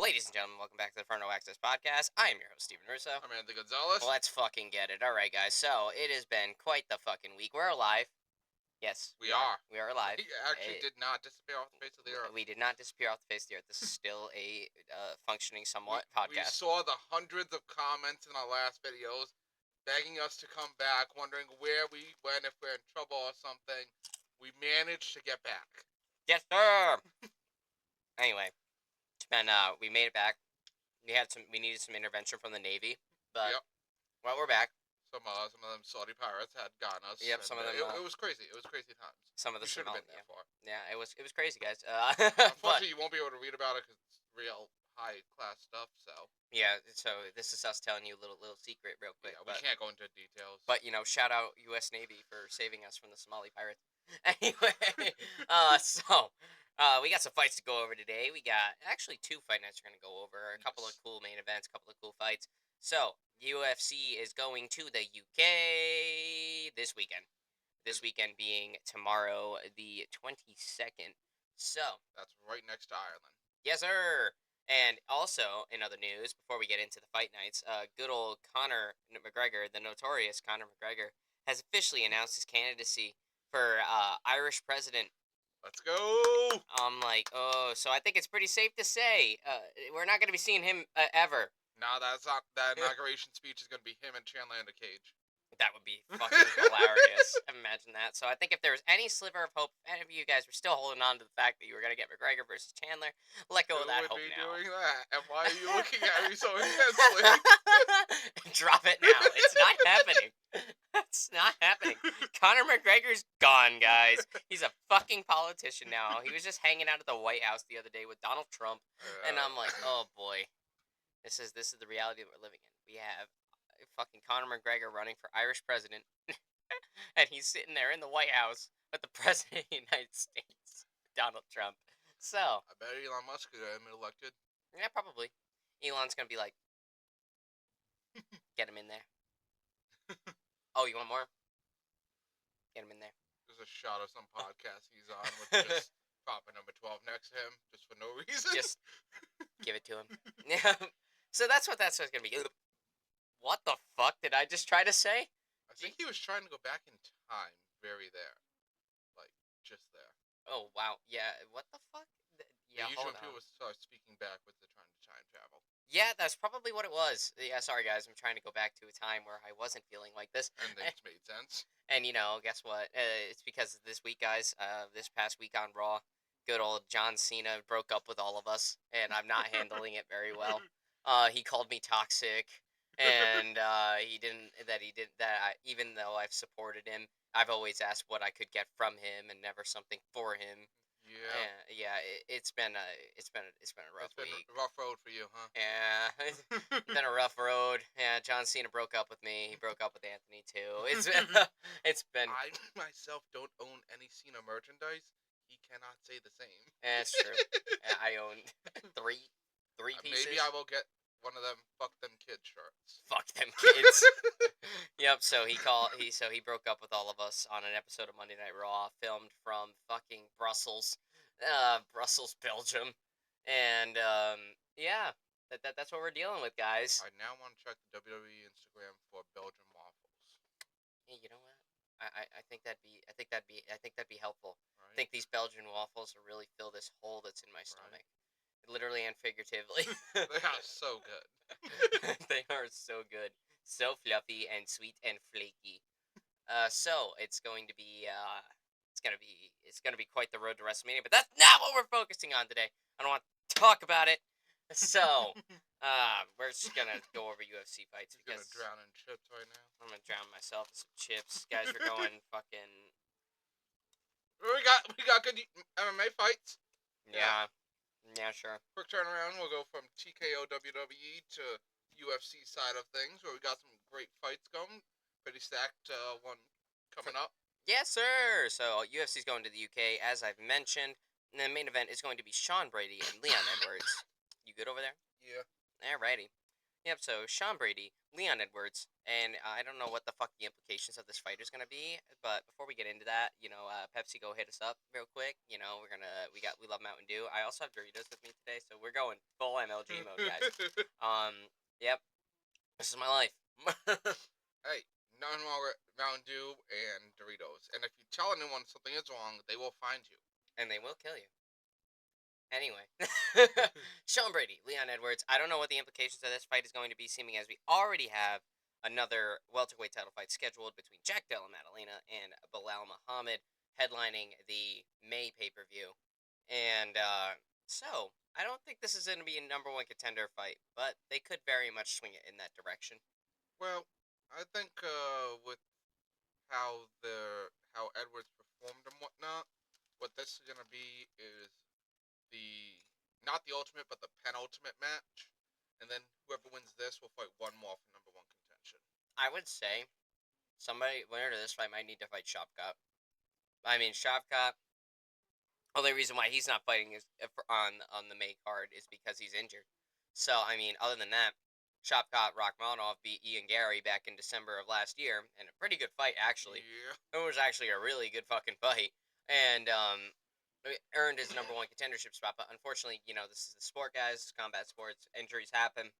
Ladies and gentlemen, welcome back to the Frontal Access Podcast. I am your host, Steven Russo. I'm Anthony Gonzalez. Let's fucking get it. Alright, guys, so it has been quite the fucking week. We're alive. Yes, we are. We are alive. We actually did not disappear off the face of the earth. We did not disappear off the face of the earth. This is still a functioning somewhat podcast. We saw the hundreds of comments in our last videos begging us to come back, wondering where we went, if we're in trouble or something. We managed to get back. Yes, sir! Anyway, it's been, we made it back. We needed some intervention from the Navy, but, well, we're back. Some of them Saudi pirates had gotten us. Yep, some of them. It was crazy. It was crazy times. Some of the should have been there for. Yeah, it was crazy, guys. Unfortunately, you won't be able to read about it because it's real high class stuff. So yeah, so this is us telling you a little secret, real quick. Yeah, we can't go into details. But shout out U.S. Navy for saving us from the Somali pirates. Anyway, we got some fights to go over today. We got actually 2 fight nights we're gonna go over. A couple of cool main events, a couple of cool fights. So UFC is going to the UK this weekend. This weekend being tomorrow, the 22nd. So that's right next to Ireland. Yes, sir. And also, in other news, before we get into the fight nights, good old Conor McGregor, the notorious Conor McGregor, has officially announced his candidacy for Irish president. Let's go! I'm like, oh, so I think it's pretty safe to say we're not going to be seeing him ever. No, that's not. That inauguration speech is going to be him and Chandler in a cage. That would be fucking hilarious. Imagine that. So I think if there was any sliver of hope, any of you guys were still holding on to the fact that you were going to get McGregor versus Chandler, let go of that hope now. Who would be doing that? And why are you looking at me so intensely? Drop it now. It's not happening. It's not happening. Conor McGregor's gone, guys. He's a fucking politician now. He was just hanging out at the White House the other day with Donald Trump, and I'm like, oh boy, this is the reality that we're living in. We have fucking Conor McGregor running for Irish president, and he's sitting there in the White House with the president of the United States, Donald Trump. So I bet Elon Musk could have him elected. Yeah, probably. Elon's gonna be like, get him in there. Oh, you want more? Get him in there. There's a shot of some podcast he's on with just proper number 12 next to him, just for no reason. Just give it to him. Yeah. So that's what going to be. What the fuck did I just try to say? I think he was trying to go back in time, very there. Like, just there. Oh, wow. Yeah, what the fuck? Yeah, usually when people start speaking backwards, they're trying to time travel. Yeah, that's probably what it was. Yeah, sorry guys, I'm trying to go back to a time where I wasn't feeling like this. And things made sense. And, guess what? It's because this week, guys, this past week on Raw, good old John Cena broke up with all of us, and I'm not handling it very well. He called me toxic. And even though I've supported him, I've always asked what I could get from him and never something for him. Yeah. It's been a rough week. A rough road for you, huh? Yeah, it's been a rough road. Yeah, John Cena broke up with me. He broke up with Anthony too. It's been. I myself don't own any Cena merchandise. He cannot say the same. That's true. I own three pieces. Maybe I will get one of them "fuck them kids" shirts. Fuck them kids. Yep. So he broke up with all of us on an episode of Monday Night Raw, filmed from fucking Brussels, Belgium, and yeah, that's what we're dealing with, guys. I now want to check the WWE Instagram for Belgian waffles. Hey, you know what? I think that'd be helpful. Right. I think these Belgian waffles will really fill this hole that's in my stomach. Literally and figuratively. They are so good. They are so good. So fluffy and sweet and flaky. So it's going to be quite the road to WrestleMania, but that's not what we're focusing on today. I don't want to talk about it. So we're just gonna go over UFC fights. You're gonna drown in chips right now. I'm gonna drown myself in some chips. Guys, we're going fucking. We got good MMA fights. Yeah, sure. Quick turnaround. We'll go from TKO WWE to UFC side of things, where we got some great fights going. Pretty stacked one coming up. Yes, sir. So UFC's going to the UK, as I've mentioned. And the main event is going to be Sean Brady and Leon Edwards. You good over there? Yeah. Alrighty. Yep, so Sean Brady, Leon Edwards, and I don't know what the fuck the implications of this fight is gonna be, but before we get into that, Pepsi, go hit us up real quick. We love Mountain Dew. I also have Doritos with me today, so we're going full MLG mode, guys. Yep, this is my life. Hey, nothing wrong with Mountain Dew and Doritos. And if you tell anyone something is wrong, they will find you. And they will kill you. Anyway, Sean Brady, Leon Edwards. I don't know what the implications of this fight is going to be, seeming as we already have another welterweight title fight scheduled between Jack Della Maddalena and Bilal Muhammad, headlining the May pay per view. And so I don't think this is going to be a number one contender fight, but they could very much swing it in that direction. Well, I think with how Edwards performed and whatnot, what this is gonna be is the not the ultimate but the penultimate match, and then whoever wins this will fight one more for number one contention. I would say somebody winner to this fight might need to fight Shavkat. I mean, Shavkat. Only reason why he's not fighting is on the May card is because he's injured. So I mean, other than that, Shavkat Rakhmonov beat Ian Gary back in December of last year, and a pretty good fight actually. Yeah. It was actually a really good fucking fight, and earned his number one contendership spot. But unfortunately, this is the sport, guys. It's combat sports. Injuries happen,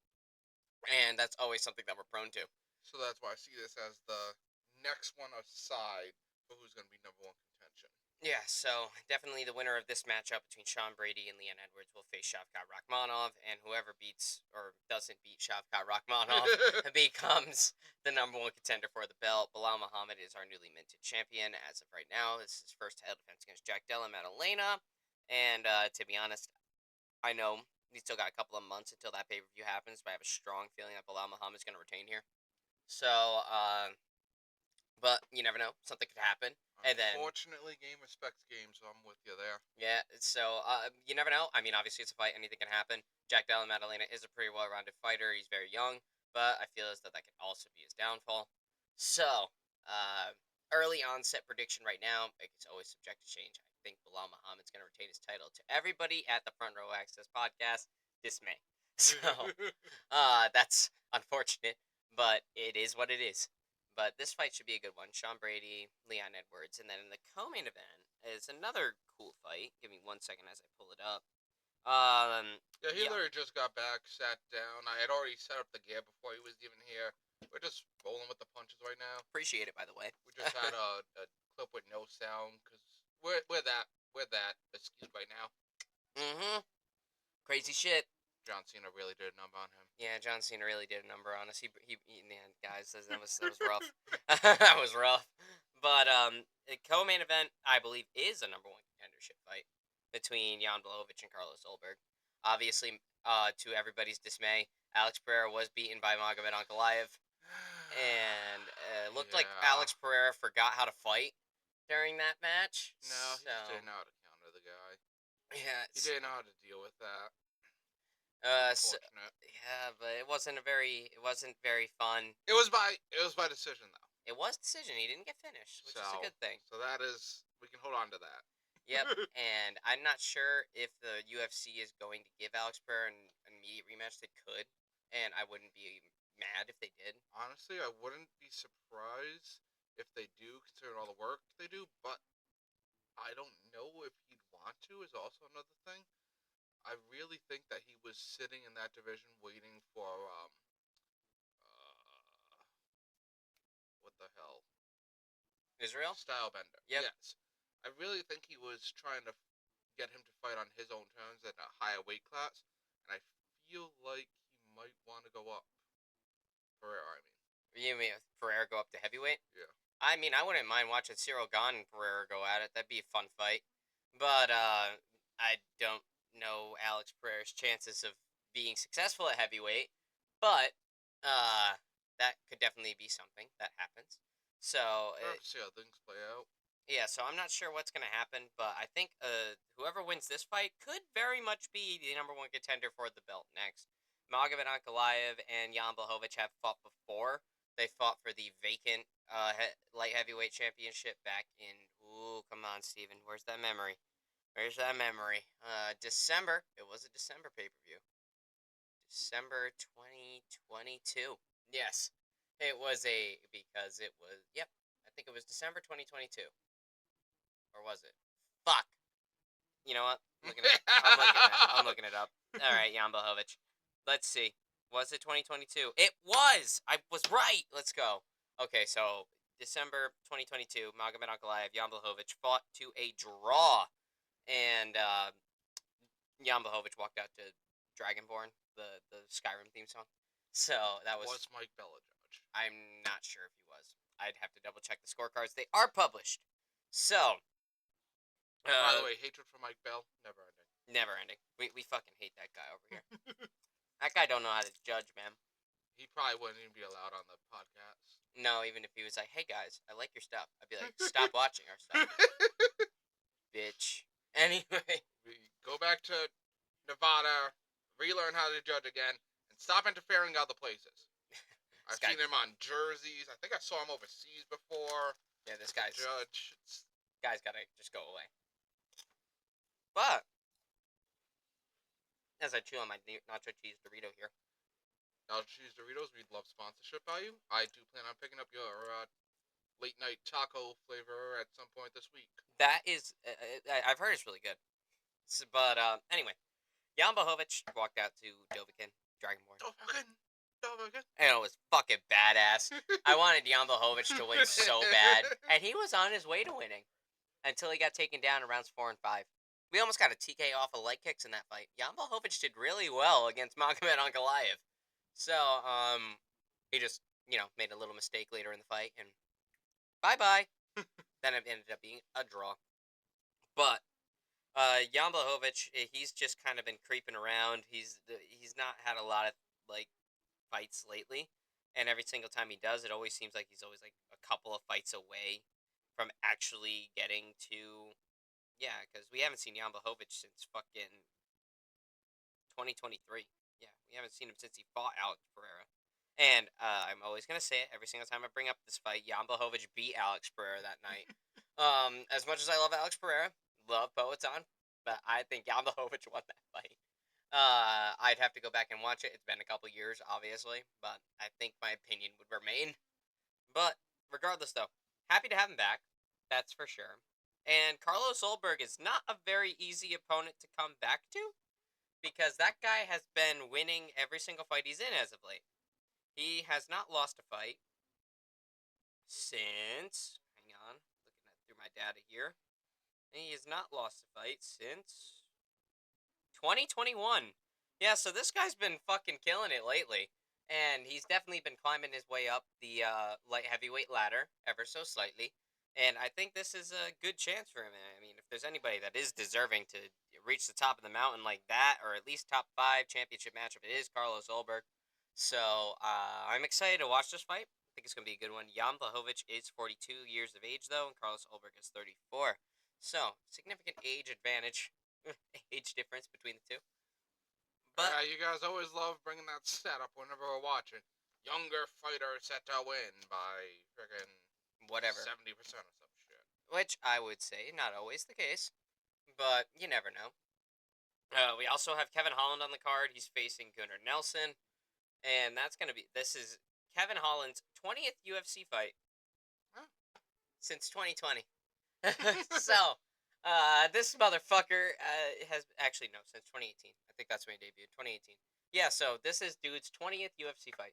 and that's always something that we're prone to. So that's why I see this as the next one aside for who's gonna be number one contention. Yeah, so definitely the winner of this matchup between Sean Brady and Leon Edwards will face Shavkat Rakhmonov, and whoever beats or doesn't beat Shavkat Rakhmonov becomes the number one contender for the belt. Bilal Muhammad is our newly minted champion as of right now. This is his first title defense against Jack Della Maddalena, and to be honest, I know we still got a couple of months until that pay-per-view happens, but I have a strong feeling that Bilal Muhammad is going to retain here. So, but you never know. Something could happen. And then, Unfortunately, game respects game, so I'm with you there. yeah, so you never know. I mean, obviously, it's a fight. Anything can happen. Jack Della Maddalena is a pretty well-rounded fighter. He's very young, but I feel as though that could also be his downfall. So, early onset prediction right now. It's always subject to change. I think Bilal Muhammad's going to retain his title. To everybody at the Front Row Access podcast, dismay. So, that's unfortunate, but it is what it is. But this fight should be a good one. Sean Brady, Leon Edwards. And then in the co-main event is another cool fight. Give me 1 second as I pull it up. Yeah, he literally just got back, sat down. I had already set up the gear before he was even here. We're just rolling with the punches right now. Appreciate it, by the way. We just had a clip with no sound because we're that excuse right now. Mm-hmm. Crazy shit. John Cena really did a number on him. Yeah, John Cena really did a number on us. Man, guys, that was rough. That was rough. But the co-main event, I believe, is a number one contendership fight between Jan Blachowicz and Carlos Ulberg. Obviously, to everybody's dismay, Alex Pereira was beaten by Magomed Ankalaev, and it looked like Alex Pereira forgot how to fight during that match. No, he just didn't know how to counter the guy. Yeah, he didn't know how to deal with that. Yeah, but it wasn't very fun. It was by decision though. It was decision. He didn't get finished, which is a good thing. So we can hold on to that. Yep, and I'm not sure if the UFC is going to give Alex Pereira an immediate rematch. They could, and I wouldn't be mad if they did. Honestly, I wouldn't be surprised if they do, considering all the work they do, but I don't know if he'd want to is also another thing. I really think that he was sitting in that division waiting for what the hell? Israel? Stylebender. Yep. Yes. I really think he was trying to get him to fight on his own terms at a higher weight class, and I feel like he might want to go up. Pereira, I mean. You mean Pereira go up to heavyweight? Yeah. I mean, I wouldn't mind watching Cyril Gane and Pereira go at it. That'd be a fun fight. But I don't know Alex Pereira's chances of being successful at heavyweight, but that could definitely be something that happens. So we'll have to see how things play out. Yeah, so I'm not sure what's going to happen, but I think whoever wins this fight could very much be the number one contender for the belt next. Magomed Ankalaev and Jan Blachowicz have fought before. They fought for the vacant light heavyweight championship back in, come on, Steven, where's that memory? Where's that memory? December. It was a December pay-per-view. December 2022. Yes. Yep. I think it was December 2022. Or was it? Fuck. You know what? I'm looking it up. All right, Jan Blachowicz. Let's see. Was it 2022? It was. I was right. Let's go. Okay, so December 2022, Magomed Ankalaev, Jan Blachowicz fought to a draw, and Jan Blachowicz walked out to Dragonborn, the Skyrim theme song. So that was. Was Mike Bell a judge? I'm not sure if he was. I'd have to double check the scorecards. They are published. So. By the way, hatred for Mike Bell, never ending. Never ending. We fucking hate that guy over here. That guy don't know how to judge, man. He probably wouldn't even be allowed on the podcast. No, even if he was like, "Hey guys, I like your stuff," I'd be like, "Stop watching our stuff, bitch." Anyway, We go back to Nevada, relearn how to judge again, and stop interfering other places. I've seen him on jerseys. I think I saw him overseas before. Yeah, this guy's judge. Guy's gotta just go away. But as I chew on my nacho cheese Dorito here. Nacho cheese Doritos, we'd love sponsorship by you. I do plan on picking up your late night taco flavor at some point this week. That is, I've heard it's really good. So, but anyway, Jan Blachowicz walked out to Dovahkiin, Dragonborn. Dovahkiin. And it was fucking badass. I wanted Jan Blachowicz to win so bad, and he was on his way to winning until he got taken down in rounds 4 and 5. We almost got a TK off of leg kicks in that fight. Jan Blachowicz did really well against Magomed Ankalaev. So, he just, made a little mistake later in the fight, and bye-bye. Then it ended up being a draw. But, Jan Blachowicz, he's just kind of been creeping around. He's not had a lot of, fights lately. And every single time he does, it always seems like he's always, a couple of fights away from actually getting to... Yeah, because we haven't seen Jan Blachowicz since fucking 2023. Yeah, we haven't seen him since he fought Alex Pereira. And I'm always going to say it every single time I bring up this fight. Jan Blachowicz beat Alex Pereira that night. As much as I love Alex Pereira, love Poetan, but I think Jan Blachowicz won that fight. I'd have to go back and watch it. It's been a couple years, obviously, but I think my opinion would remain. But regardless, though, happy to have him back. That's for sure. And Carlos Solberg is not a very easy opponent to come back to, because that guy has been winning every single fight he's in as of late. He has not lost a fight since... Hang on, looking through my data here. He has not lost a fight since 2021. Yeah, so this guy's been fucking killing it lately. And he's definitely been climbing his way up the light heavyweight ladder ever so slightly. And I think this is a good chance for him. I mean, if there's anybody that is deserving to reach the top of the mountain like that, or at least top 5 championship matchup, it is Carlos Solberg. So I'm excited to watch this fight. I think it's going to be a good one. Jan Blachowicz is 42 years of age, though, and Carlos Solberg is 34. So, significant age advantage, age difference between the two. But you guys always love bringing that setup whenever we're watching. Younger fighter set to win by friggin' whatever 70% or some shit. Which I would say not always the case, but you never know. We also have Kevin Holland on the card. He's facing Gunnar Nelson, and this is Kevin Holland's 20th UFC fight since 2020. So, this motherfucker has actually no, since 2018. I think that's when he debuted, 2018. Yeah, so this is dude's 20th UFC fight.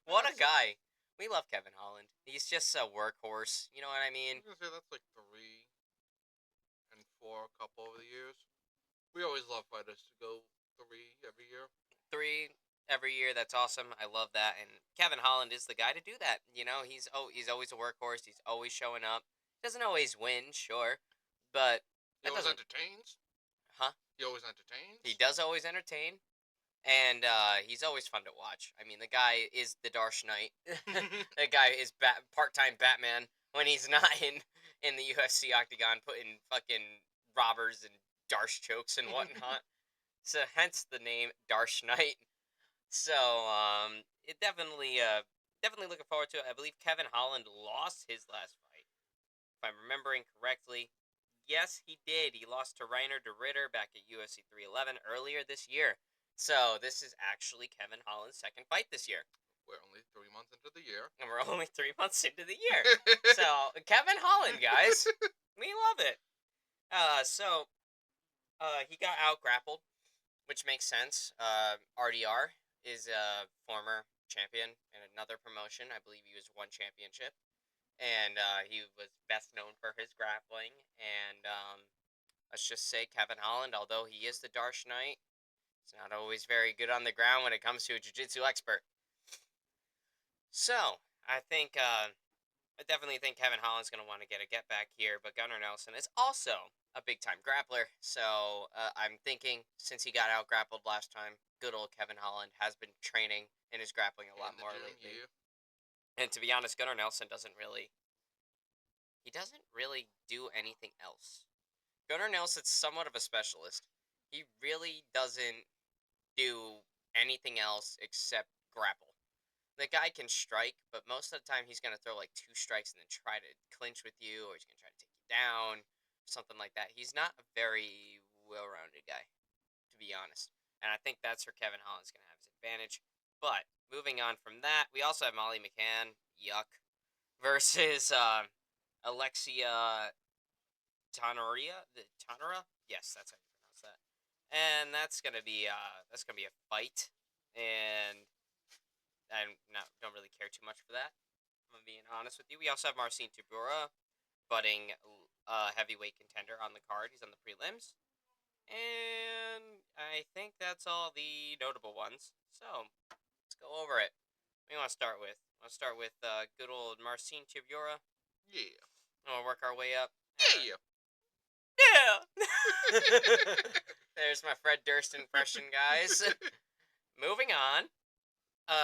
What a guy. We love Kevin Holland. He's just a workhorse. You know what I mean? I was gonna say that's like 3 and 4 a couple of the years. We always love fighters to go 3 every year. 3 every year. That's awesome. I love that. And Kevin Holland is the guy to do that. You know, he's always a workhorse. He's always showing up. Doesn't always win, sure, but he always entertains. Huh? He always entertains. He does always entertain. And he's always fun to watch. I mean, the guy is the Dark Knight. The guy is part-time Batman when he's not in the UFC octagon putting fucking robbers and Darsh chokes and whatnot. So hence the name Dark Knight. So it definitely looking forward to it. I believe Kevin Holland lost his last fight, if I'm remembering correctly. Yes, he did. He lost to Reiner de Ritter back at UFC 311 earlier this year. So this is actually Kevin Holland's second fight this year. We're only 3 months into the year. And we're only 3 months into the year. So Kevin Holland, guys. We love it. He got out grappled, which makes sense. RDR is a former champion in another promotion. I believe he was one championship. And he was best known for his grappling. And let's just say Kevin Holland, although he is the Darsh Knight, he's not always very good on the ground when it comes to a jiu-jitsu expert. So, I definitely think Kevin Holland's going to want to get a get back here, but Gunnar Nelson is also a big time grappler. So I'm thinking since he got out grappled last time, good old Kevin Holland has been training and is grappling a lot In the more gym, lately. yeah. And to be honest, Gunnar Nelson doesn't really do anything else. Gunnar Nelson's somewhat of a specialist. He really doesn't do anything else except grapple. The guy can strike, but most of the time he's going to throw like two strikes and then try to clinch with you, or he's going to try to take you down, something like that. He's not a very well-rounded guy, to be honest. And I think that's where Kevin Holland's going to have his advantage. But moving on from that, we also have Molly McCann, yuck, versus Alexia Tanura? Yes, that's how you pronounce that. And that's gonna be a fight, and don't really care too much for that. I'm being honest with you. We also have Marcin Tibura, budding heavyweight contender on the card. He's on the prelims, and I think that's all the notable ones. So let's go over it. What do you want to start with? Want to start with good old Marcin Tibura? Yeah. And we'll work our way up. Yeah. Yeah. There's my Fred Durst impression, guys. Moving on.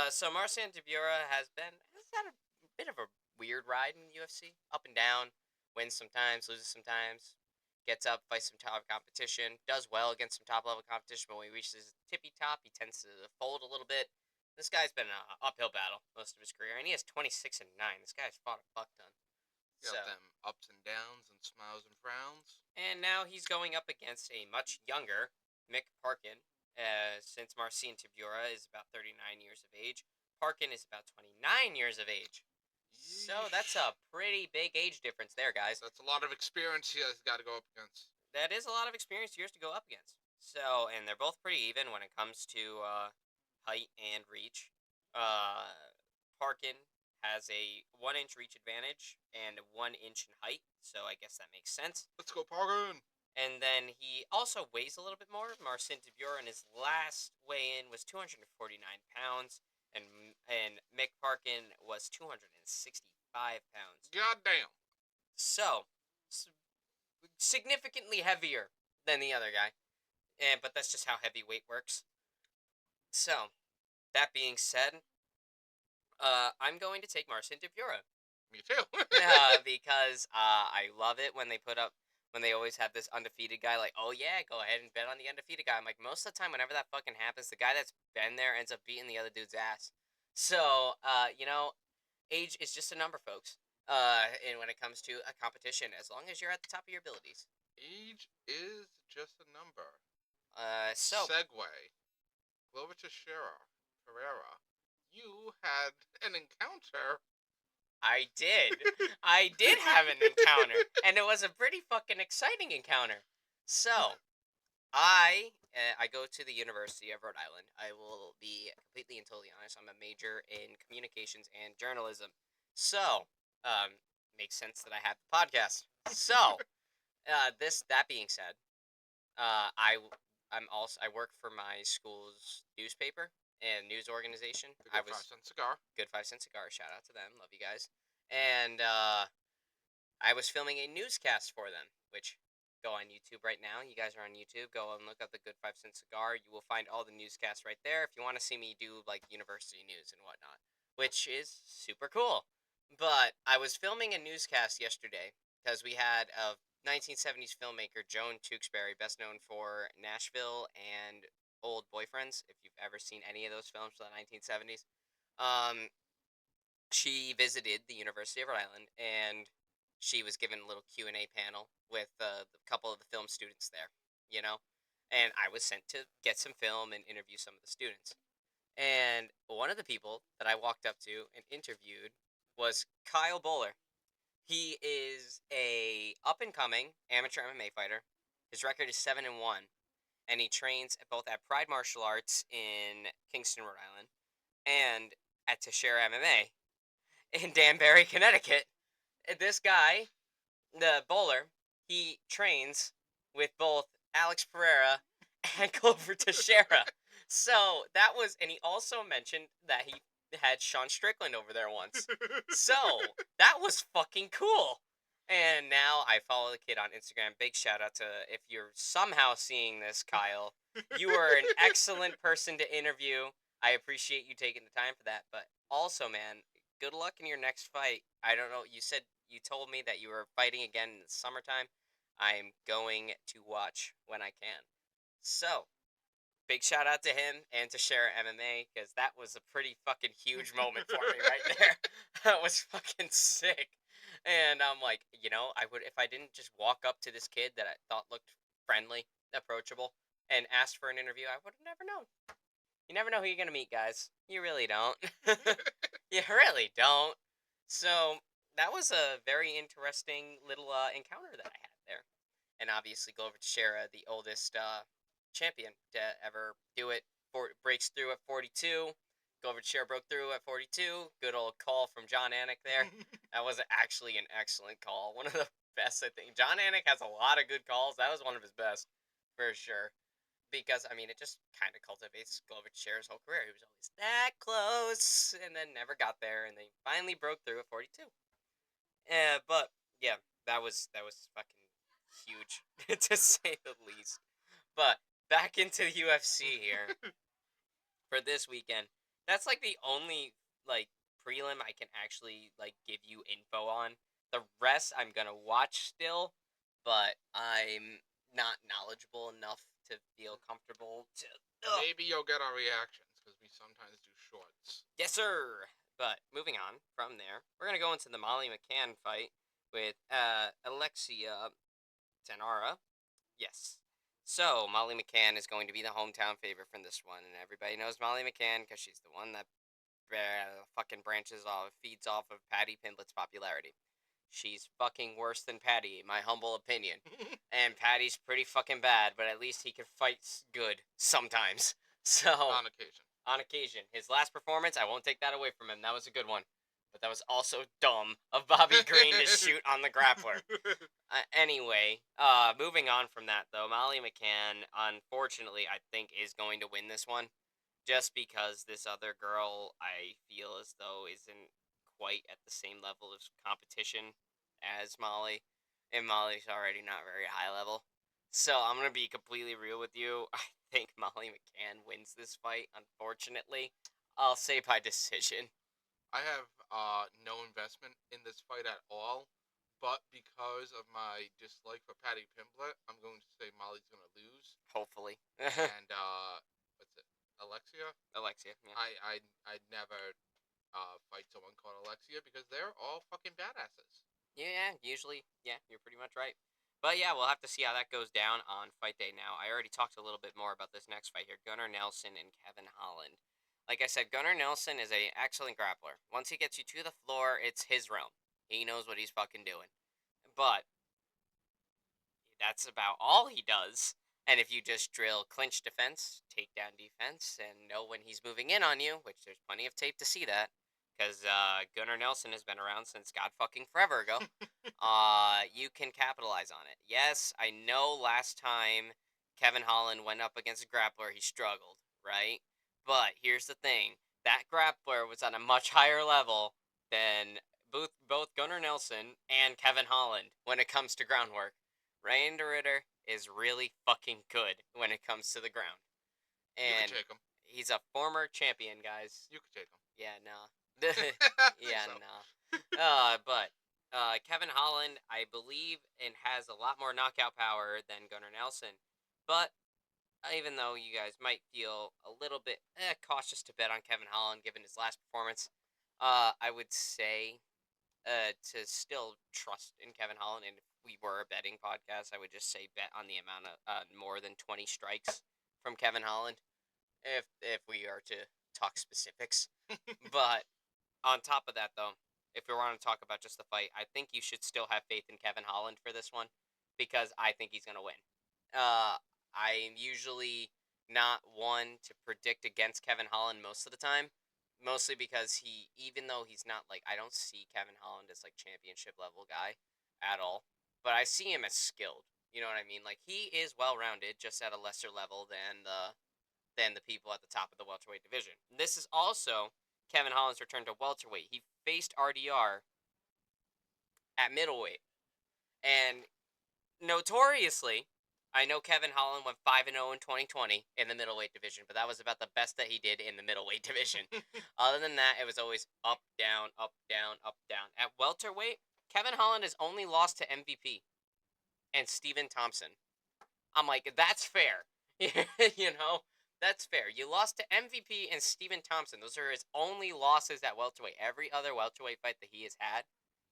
So Marcin Tibura has had a bit of a weird ride in the UFC, up and down, wins sometimes, loses sometimes, gets up, fights some top competition, does well against some top level competition, but when he reaches the tippy top, he tends to fold a little bit. This guy's been an uphill battle most of his career, and he has 26-9. This guy's fought a fuck ton. Got them ups and downs and smiles and frowns. And now he's going up against a much younger Mick Parkin. Since Marcin Tibura is about 39 years of age, Parkin is about 29 years of age. So that's a pretty big age difference there, guys. That's a lot of experience he has got to go up against. That is a lot of experience years to go up against. So, and they're both pretty even when it comes to height and reach. Parkin has a 1 inch reach advantage and 1 inch in height, so I guess that makes sense. Let's go, Parkin! And then he also weighs a little bit more. Marcin Tibura in his last weigh-in was 249 pounds, and Mick Parkin was 265 pounds. Goddamn. So, significantly heavier than the other guy. But that's just how heavyweight works. So, that being said, I'm going to take Marcin Tibura. Me too. Because I love it when they always have this undefeated guy, like, oh yeah, go ahead and bet on the undefeated guy. I'm like, most of the time, whenever that fucking happens, the guy that's been there ends up beating the other dude's ass. So, age is just a number, folks. And when it comes to a competition, as long as you're at the top of your abilities. Age is just a number. So Segue. Glover Teixeira, Pereira. You had an encounter. I did. I did have an encounter, and it was a pretty fucking exciting encounter. So, I go to the University of Rhode Island. I will be completely and totally honest. I'm a major in communications and journalism. So, makes sense that I have the podcast. So, that being said, I work for my school's newspaper and news organization. The Good 5 Cent Cigar. Good 5 Cent Cigar. Shout out to them. Love you guys. And I was filming a newscast for them, which go on YouTube right now. You guys are on YouTube. Go and look up the Good 5 Cent Cigar. You will find all the newscasts right there if you want to see me do like university news and whatnot, which is super cool. But I was filming a newscast yesterday because we had a 1970s filmmaker, Joan Tewksbury, best known for Nashville and Old Boyfriends, if you've ever seen any of those films from the 1970s. She visited the University of Rhode Island, and she was given a little Q&A panel with a couple of the film students there, you know? and I was sent to get some film and interview some of the students. And one of the people that I walked up to and interviewed was Kyle Bowler. He is a up and coming amateur MMA fighter. His record is 7-1, and he trains at both at Pride Martial Arts in Kingston, Rhode Island, and at Teixeira MMA in Danbury, Connecticut. And this guy, the bowler, he trains with both Alex Pereira and Clover Teixeira. So that was, and he also mentioned that he had Sean Strickland over there once. So that was fucking cool. And now I follow the kid on Instagram. Big shout out to, if you're somehow seeing this, Kyle. You are an excellent person to interview. I appreciate you taking the time for that. But also, man, good luck in your next fight. I don't know. You told me that you were fighting again in the summertime. I'm going to watch when I can. So, big shout out to him and to Share MMA, because that was a pretty fucking huge moment for me right there. That was fucking sick. And I'm like, I would, if I didn't just walk up to this kid that I thought looked friendly, approachable, and asked for an interview, I would have never known. You never know who you're gonna meet, guys. You really don't. You really don't. So that was a very interesting little encounter that I had there. And obviously Glover Teixeira, the oldest champion to ever do it, breaks through at 42. Glover Teixeira broke through at 42. Good old call from John Anik there. That was actually an excellent call. One of the best, I think. John Anik has a lot of good calls. That was one of his best, for sure. Because, I mean, it just kind of cultivates Glover Teixeira's whole career. He was always that close, and then never got there, and they finally broke through at 42. But yeah, that was fucking huge to say the least. But back into the UFC here for this weekend. That's like the only like prelim I can actually like give you info on. The rest I'm gonna watch still, but I'm not knowledgeable enough to feel comfortable to. Ugh. Maybe you'll get our reactions because we sometimes do shorts. Yes, sir. But moving on from there, we're gonna go into the Molly McCann fight with Alexia Tanara. Yes. So Molly McCann is going to be the hometown favorite from this one, and everybody knows Molly McCann because she's the one that fucking branches off, feeds off of Patty Pimblett's popularity. She's fucking worse than Patty, in my humble opinion. And Patty's pretty fucking bad, but at least he can fight good sometimes. So On occasion. on occasion. His last performance, I won't take that away from him. That was a good one. But that was also dumb of Bobby Green to shoot on the grappler. Anyway, moving on from that, though, Molly McCann, unfortunately, I think is going to win this one. Just because this other girl, I feel as though isn't quite at the same level of competition as Molly. And Molly's already not very high level. So I'm going to be completely real with you. I think Molly McCann wins this fight, unfortunately. I'll say by decision. I have no investment in this fight at all, but because of my dislike for Patty Pimblett, I'm going to say Molly's going to lose. Hopefully. And what's it, Alexia? Alexia, yeah. I'd never fight someone called Alexia because they're all fucking badasses. Yeah, usually, yeah, you're pretty much right. But yeah, we'll have to see how that goes down on fight day now. I already talked a little bit more about this next fight here. Gunnar Nelson and Kevin Holland. Like I said, Gunnar Nelson is a excellent grappler. Once he gets you to the floor, it's his realm. He knows what he's fucking doing. But that's about all he does. And if you just drill clinch defense, takedown defense, and know when he's moving in on you, which there's plenty of tape to see that, because Gunnar Nelson has been around since God fucking forever ago, you can capitalize on it. Yes, I know last time Kevin Holland went up against a grappler, he struggled, right? But here's the thing. That grappler was on a much higher level than both Gunnar Nelson and Kevin Holland when it comes to groundwork. Ryan DeRitter is really fucking good when it comes to the ground. You And can take him. he's a former champion, guys. You can take him. Yeah, no. Yeah, Yeah, so. no. But Kevin Holland, I believe, and has a lot more knockout power than Gunnar Nelson. But even though you guys might feel a little bit cautious to bet on Kevin Holland given his last performance, I would say to still trust in Kevin Holland. And if we were a betting podcast, I would just say bet on the amount of more than 20 strikes from Kevin Holland. If we are to talk specifics, but on top of that, though, if we want to talk about just the fight, I think you should still have faith in Kevin Holland for this one because I think he's going to win. I'm usually not one to predict against Kevin Holland most of the time, mostly because even though he's not like, I don't see Kevin Holland as like championship level guy at all, but I see him as skilled. You know what I mean? Like he is well rounded, just at a lesser level than the people at the top of the welterweight division. This is also Kevin Holland's return to welterweight. He faced RDR at middleweight, and notoriously, I know Kevin Holland went 5-0 in 2020 in the middleweight division, but that was about the best that he did in the middleweight division. Other than that, it was always up, down, up, down, up, down. At welterweight, Kevin Holland has only lost to MVP and Stephen Thompson. I'm like, that's fair. you know, that's fair. You lost to MVP and Stephen Thompson. Those are his only losses at welterweight. Every other welterweight fight that he has had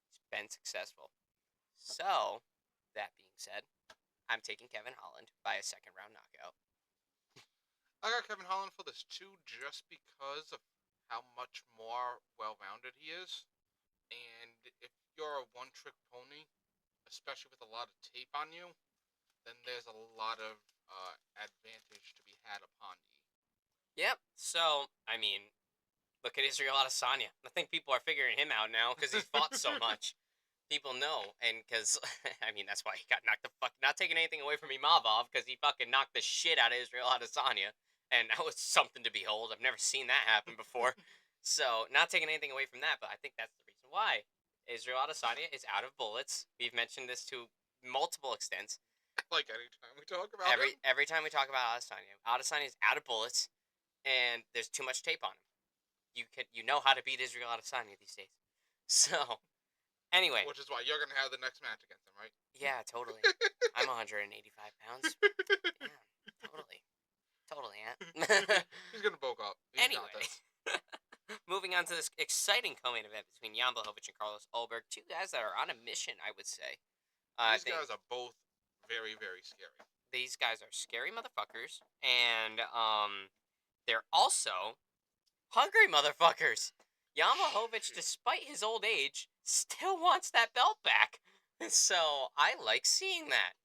has been successful. So, that being said, I'm taking Kevin Holland by a second round knockout. I got Kevin Holland for this too, just because of how much more well-rounded he is. And if you're a one-trick pony, especially with a lot of tape on you, then there's a lot of advantage to be had upon you. Yep. So, I mean, look at Israel Adesanya. I think people are figuring him out now because he's fought so much. People know, and because I mean that's why he got knocked the fuck. Not taking anything away from Imavov because he fucking knocked the shit out of Israel Adesanya, and that was something to behold. I've never seen that happen before. So not taking anything away from that, but I think that's the reason why Israel Adesanya is out of bullets. We've mentioned this to multiple extents. Like anytime we talk about him. Every time we talk about Adesanya is out of bullets, and there's too much tape on him. You know how to beat Israel Adesanya these days. So. Anyway. Which is why you're going to have the next match against him, right? Yeah, totally. I'm 185 pounds. Yeah, totally. Totally, yeah. He's going to bulk up. Anyway. Moving on to this exciting co-main event between Jan Blachowicz and Carlos Ulberg. Two guys that are on a mission, I would say. These guys are both very, very scary. These guys are scary motherfuckers. And they're also hungry motherfuckers. Jan Blachowicz, despite his old age, still wants that belt back. So I like seeing that.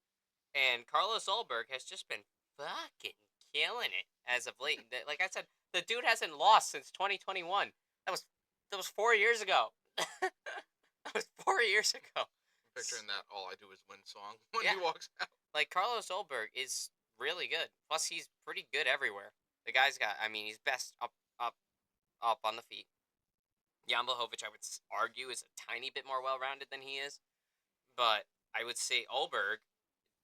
And Carlos Ulberg has just been fucking killing it as of late. Like I said, the dude hasn't lost since 2021. That was 4 years ago. That was 4 years ago. I'm picturing that all I do is win song when he walks out. Like Carlos Ulberg is really good. Plus he's pretty good everywhere. The guy's he's best up on the feet. Jan Blachowicz, I would argue, is a tiny bit more well-rounded than he is. But I would say Ulberg,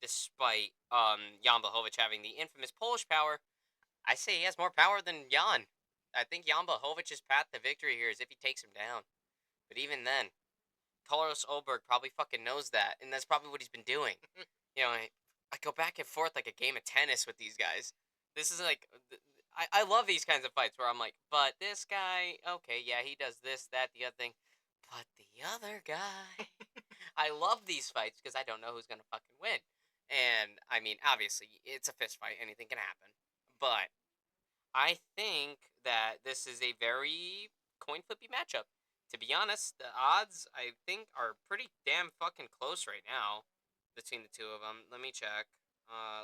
despite Jan Blachowicz having the infamous Polish power, I say he has more power than Jan. I think Jan Blachowicz's path to victory here is if he takes him down. But even then, Carlos Ulberg probably fucking knows that, and that's probably what he's been doing. I go back and forth like a game of tennis with these guys. This is like... I love these kinds of fights where I'm like, but this guy, okay, yeah, he does this, that, the other thing. But the other guy... I love these fights because I don't know who's going to fucking win. And, I mean, obviously, it's a fist fight. Anything can happen. But I think that this is a very coin-flippy matchup. To be honest, the odds, I think, are pretty damn fucking close right now between the two of them. Let me check.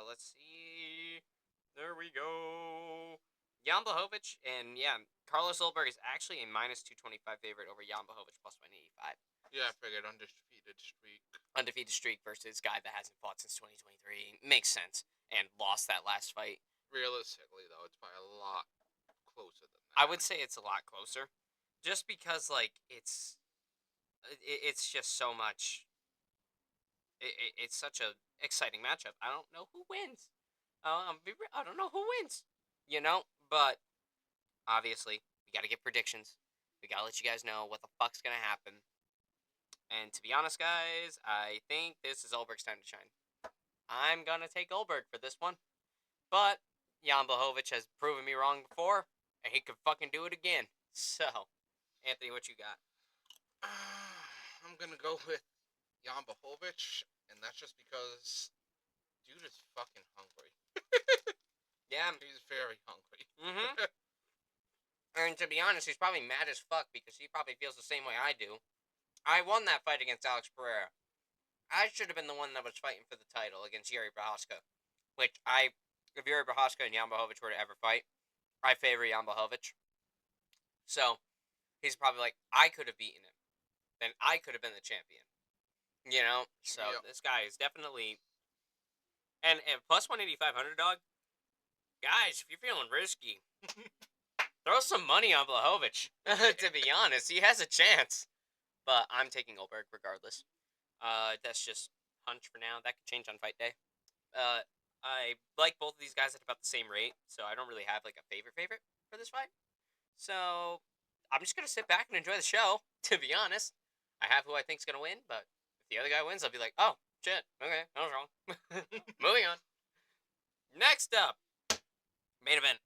Let's see... There we go. Jan Blachowicz and Carlos Ulberg is actually a minus 225 favorite over Jan Blachowicz plus 185. Yeah, I figured undefeated streak. Undefeated streak versus guy that hasn't fought since 2023 makes sense and lost that last fight. Realistically, though, it's by a lot closer than that. I would say it's a lot closer, just because like it's just so much. It's such a exciting matchup. I don't know who wins. I don't know who wins, but obviously, we got to get predictions. We got to let you guys know what the fuck's going to happen. And to be honest, guys, I think this is Ulberg's time to shine. I'm going to take Ulberg for this one. But Jan Blachowicz has proven me wrong before, and he could fucking do it again. So, Anthony, what you got? I'm going to go with Jan Blachowicz, and that's just because dude is fucking hungry. Yeah. He's very hungry. Mm-hmm. And to be honest, he's probably mad as fuck because he probably feels the same way I do. I won that fight against Alex Pereira. I should have been the one that was fighting for the title against Yuri Prochazka. Which if Yuri Prochazka and Jan Blachowicz were to ever fight, I favor Jan Blachowicz. So he's probably like, I could have beaten him. Then I could have been the champion. You know? So Yep. this guy is definitely. And plus 185 underdog, guys, if you're feeling risky, throw some money on Blachowicz. To be honest, he has a chance. But I'm taking Goldberg regardless. That's just hunch for now. That could change on fight day. I like both of these guys at about the same rate, so I don't really have like a favorite for this fight. So I'm just gonna sit back and enjoy the show. To be honest, I have who I think's gonna win, but if the other guy wins, I'll be like, oh shit, okay, I was wrong. Moving on. Next up, main event: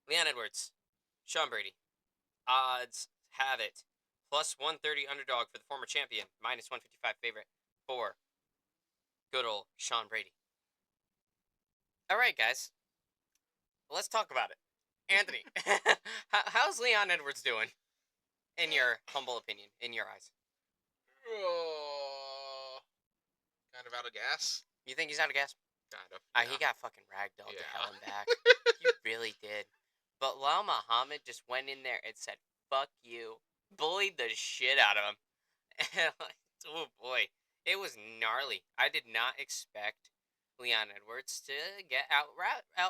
Leon Edwards, Sean Brady. Odds have it plus 130 underdog for the former champion, minus 155 favorite for good old Sean Brady. All right, guys, let's talk about it. Anthony, how's Leon Edwards doing? In your humble opinion, in your eyes, Kind of out of gas. you think he's out of gas? Kind of. Yeah. He got fucking ragdolled to Yeah. hell and back. He really did. But Lal Muhammad just went in there and said, "Fuck you," bullied the shit out of him. And oh boy, it was gnarly. I did not expect Leon Edwards to get out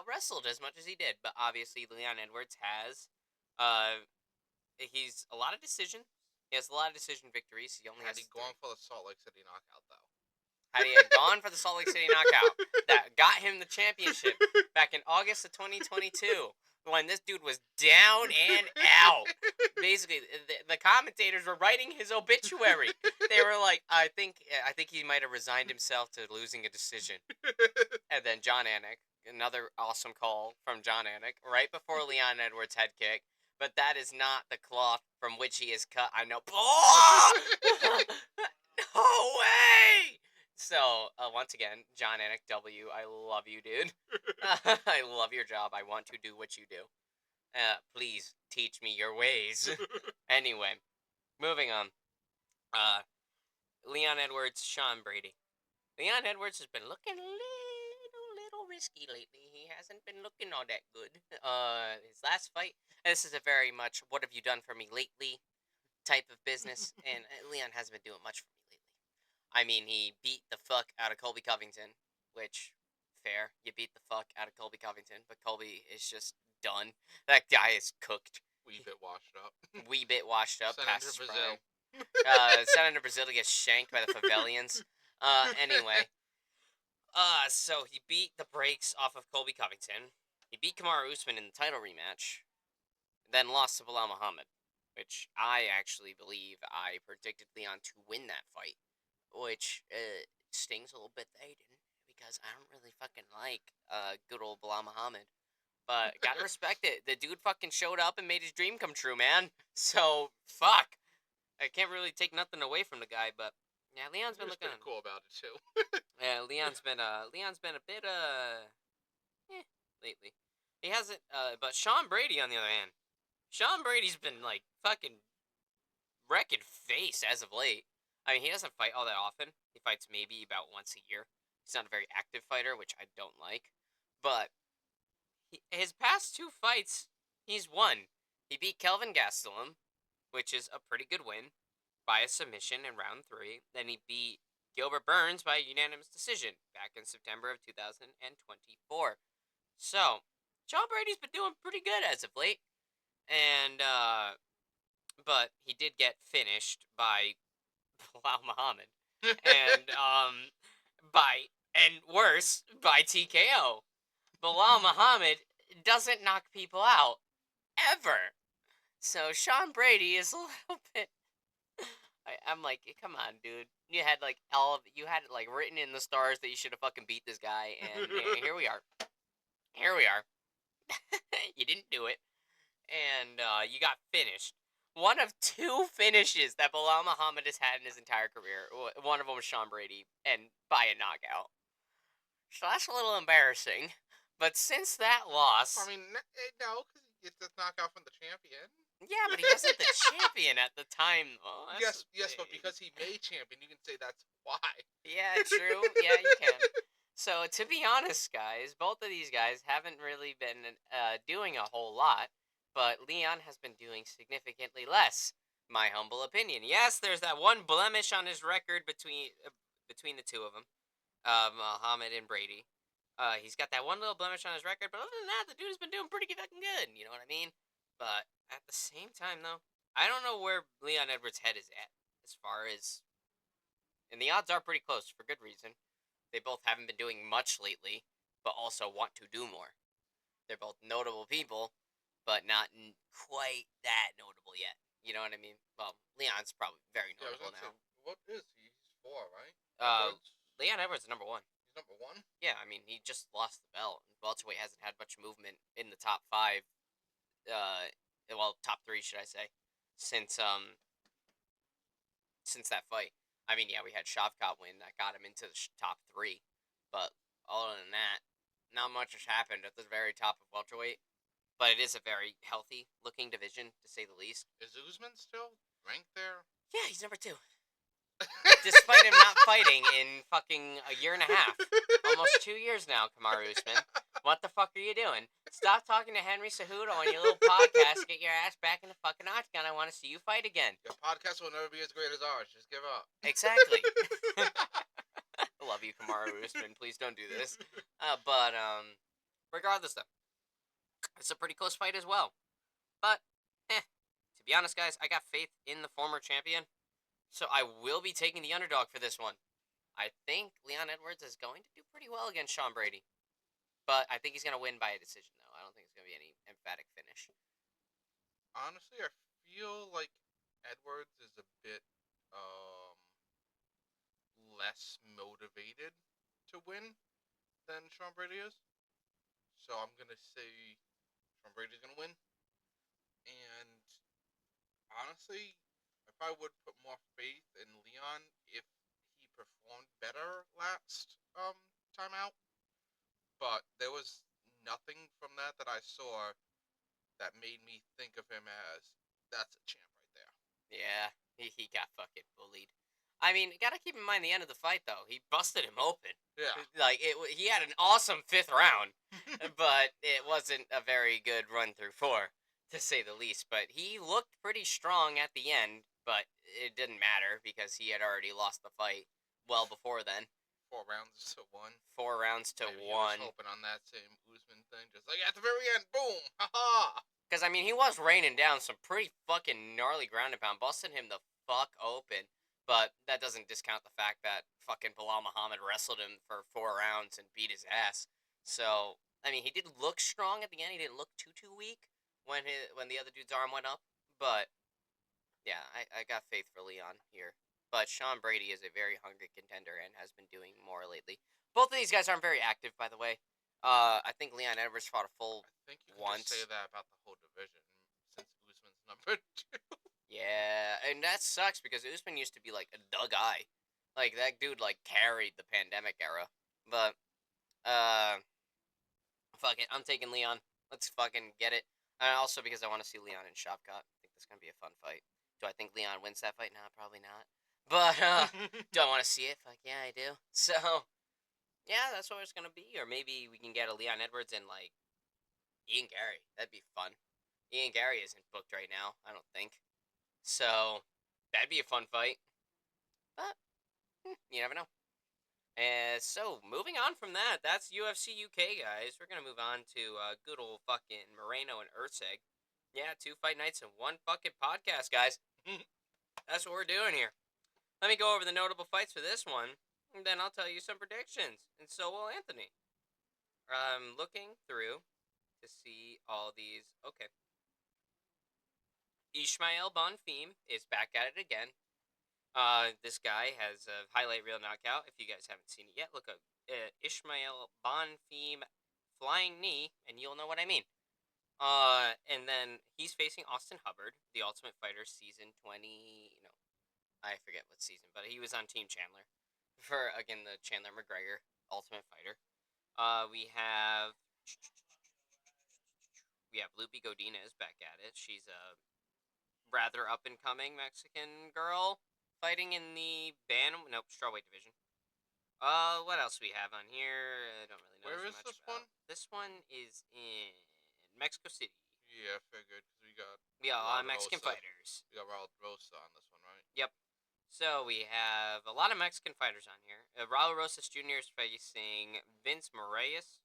wrestled as much as he did, but obviously Leon Edwards has, he's a lot of decision. He has a lot of decision victories. He only Had has he gone for the Salt Lake City knockout though? Had he had gone for the Salt Lake City knockout that got him the championship back in August of 2022, when this dude was down and out. Basically, the commentators were writing his obituary. They were like, I think he might have resigned himself to losing a decision. And then John Anik, another awesome call from John Anik, right before Leon Edwards' head kick. But that is not the cloth from which he is cut. I know. Oh! No way! So, once again, John Anik W, I love you, dude. I love your job. I want to do what you do. Please teach me your ways. Anyway, moving on. Leon Edwards, Sean Brady. Leon Edwards has been looking a little risky lately. He hasn't been looking all that good. His last fight, this is a very much "what have you done for me lately" type of business, and Leon hasn't been doing much for me lately. I mean, he beat the fuck out of Colby Covington, which, fair, you beat the fuck out of Colby Covington, but Colby is just done. That guy is cooked. Wee bit washed up. Past Senator his Brazil. prime. Senator Brazil gets shanked by the Favelians. Anyway. So he beat the brakes off of Colby Covington. He beat Kamaru Usman in the title rematch. Then lost to Bilal Muhammad, which I actually believe I predicted Leon to win that fight. Which stings a little bit that he didn't, because I don't really fucking like good old Bilal Muhammad. But gotta respect it. The dude fucking showed up and made his dream come true, man. So fuck. I can't really take nothing away from the guy, but yeah, Leon's been looking cool about it too. Yeah, Leon's been a bit lately. He hasn't but Sean Brady on the other hand. Sean Brady's been like fucking wrecking face as of late. I mean, he doesn't fight all that often. He fights maybe about once a year. He's not a very active fighter, which I don't like. But his past two fights, he's won. He beat Kelvin Gastelum, which is a pretty good win, by a submission in round 3. Then he beat Gilbert Burns by a unanimous decision back in September of 2024. So, Sean Brady's been doing pretty good as of late. And, but he did get finished by Bilal Muhammad. And, and worse, by TKO. Bilal Muhammad doesn't knock people out. Ever. So, Sean Brady is a little bit... I'm like, come on, dude. You had like written in the stars that you should have fucking beat this guy, and here we are. Here we are. You didn't do it, and you got finished. one of two finishes that Bilal Muhammad has had in his entire career. One of them was Sean Brady, and by a knockout. So that's a little embarrassing. But since that I loss, mean, no, because he gets this knockout from the champion. yeah, but he wasn't the champion at the time, though. That's the Yes, but thing. because he made champion, you can say that's why. Yeah, true. Yeah, you can. So to be honest, guys, both of these guys haven't really been doing a whole lot, but Leon has been doing significantly less. My humble opinion. Yes, there's that one blemish on his record between the two of them, Muhammad and Brady. He's got that one little blemish on his record, but other than that, the dude's been doing pretty fucking good. You know what I mean? But at the same time, though, I don't know where Leon Edwards' head is at as far as, and the odds are pretty close for good reason. They both haven't been doing much lately, but also want to do more. They're both notable people, but not quite that notable yet. You know what I mean? Well, Leon's probably very Yeah, I was notable gonna say, now. what is he? He's 4, right? Uh, Edwards? Leon Edwards is number one. He's number 1? Yeah, I mean he just lost the belt. Welterweight hasn't had much movement in the top five. Well, top three should I say, since since that fight. I mean, yeah, we had Shavkat win that got him into the top three, but other than that, not much has happened at the very top of welterweight. But it is a very healthy looking division to say the least. Is Usman still ranked there? Yeah, he's number two, despite him not fighting in fucking a year and a half, almost 2 years now. Kamaru Usman, what the fuck are you doing? Stop talking to Henry Cejudo on your little podcast. Get your ass back in the fucking octagon. I want to see you fight again. Your podcast will never be as great as ours. Just give up. Exactly. I love you, Kamaru Usman. Please don't do this. But regardless though, it's a pretty close fight as well. But, to be honest, guys, I got faith in the former champion, so I will be taking the underdog for this one. I think Leon Edwards is going to do pretty well against Sean Brady, but I think he's going to win by a decision, though. I don't think it's going to be any emphatic finish. Honestly, I feel like Edwards is a bit less motivated to win than Sean Brady is. So I'm gonna say Sean Brady's gonna win. And honestly, I probably would put more faith in Leon if he performed better last time out. But there was nothing from that I saw that made me think of him as that's a champ right there. Yeah, he got fucking bullied. I mean, gotta keep in mind the end of the fight, though. He busted him open. Yeah. Like, he had an awesome fifth round, but it wasn't a very good run through four, to say the least. But he looked pretty strong at the end, but it didn't matter because he had already lost the fight well before then. 4 rounds to 1. 4 rounds to Maybe one. He was hoping on that same Usman thing, just like at the very end, boom, haha. Because, I mean, he was raining down some pretty fucking gnarly ground and pound, busting him the fuck open. But that doesn't discount the fact that fucking Bilal Muhammad wrestled him for 4 rounds and beat his ass. So, I mean, he did look strong at the end. He didn't look too weak when the other dude's arm went up. But, yeah, I got faith for Leon here. But Sean Brady is a very hungry contender and has been doing more lately. Both of these guys aren't very active, by the way. I think Leon Edwards fought a full I think you can once. just say that about the whole division since Usman's number 2. Yeah, and that sucks because Usman used to be like a the guy. Like that dude like carried the pandemic era. But fuck it, I'm taking Leon. Let's fucking get it. And also because I want to see Leon and Shavkat. I think this is gonna be a fun fight. Do I think Leon wins that fight? Nah, probably not. But do I want to see it? Fuck yeah, I do. So yeah, that's what it's gonna be. Or maybe we can get a Leon Edwards and like Ian Gary. That'd be fun. Ian Gary isn't booked right now, I don't think. So that'd be a fun fight. But you never know. And so moving on from that, that's UFC UK, guys. We're gonna move on to good old fucking Moreno and Erceg. Yeah, 2 fight nights and 1 fucking podcast, guys. That's what we're doing here. Let me go over the notable fights for this one, and then I'll tell you some predictions, and so will Anthony. I'm looking through to see all these. Okay. Ishmael Bonfim is back at it again. This guy has a highlight reel knockout. If you guys haven't seen it yet, look up Ishmael Bonfim flying knee, and you'll know what I mean. And then he's facing Austin Hubbard, the Ultimate Fighter season 20. No, I forget what season, but he was on Team Chandler for again the Chandler McGregor Ultimate Fighter. We have Lupi Godinez back at it. She's a rather up and coming Mexican girl fighting in the strawweight division. What else we have on here? I don't really know Where as is much this about. one? This one is in Mexico City. Yeah, figured, because we got Yeah, Mexican Rosa. fighters. We got Raul Rosa on this one, right? Yep. So we have a lot of Mexican fighters on here. Raul Rosas Jr. is facing Vince Morales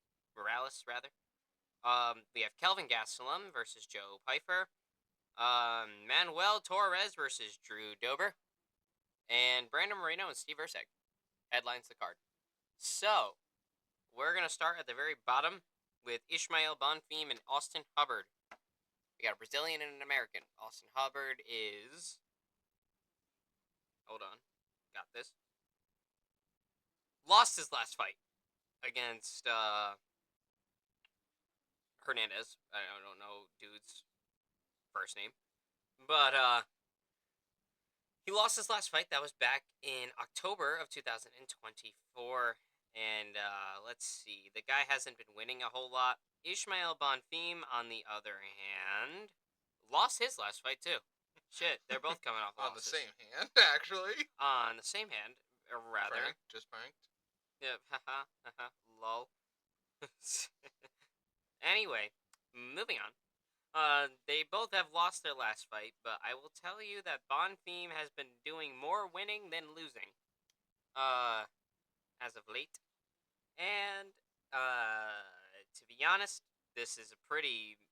rather. We have Kelvin Gastelum versus Joe Pyfer. Manuel Torres versus Drew Dober. And Brandon Moreno and Steve Erceg headlines the card. So, we're going to start at the very bottom with Ishmael Bonfim and Austin Hubbard. We got a Brazilian and an American. Austin Hubbard is... Hold on. Got this. Lost his last fight against Hernandez. I don't know dude's first name. But he lost his last fight. That was back in October of 2024. And let's see. The guy hasn't been winning a whole lot. Ishmael Bonfim, on the other hand, lost his last fight too. Shit, they're both coming off On losses. the same hand, actually. On the same hand, or rather. Just pranked. Yeah, haha, lol. Anyway, moving on. They both have lost their last fight, but I will tell you that Bonfim has been doing more winning than losing. As of late. And, to be honest, this is a pretty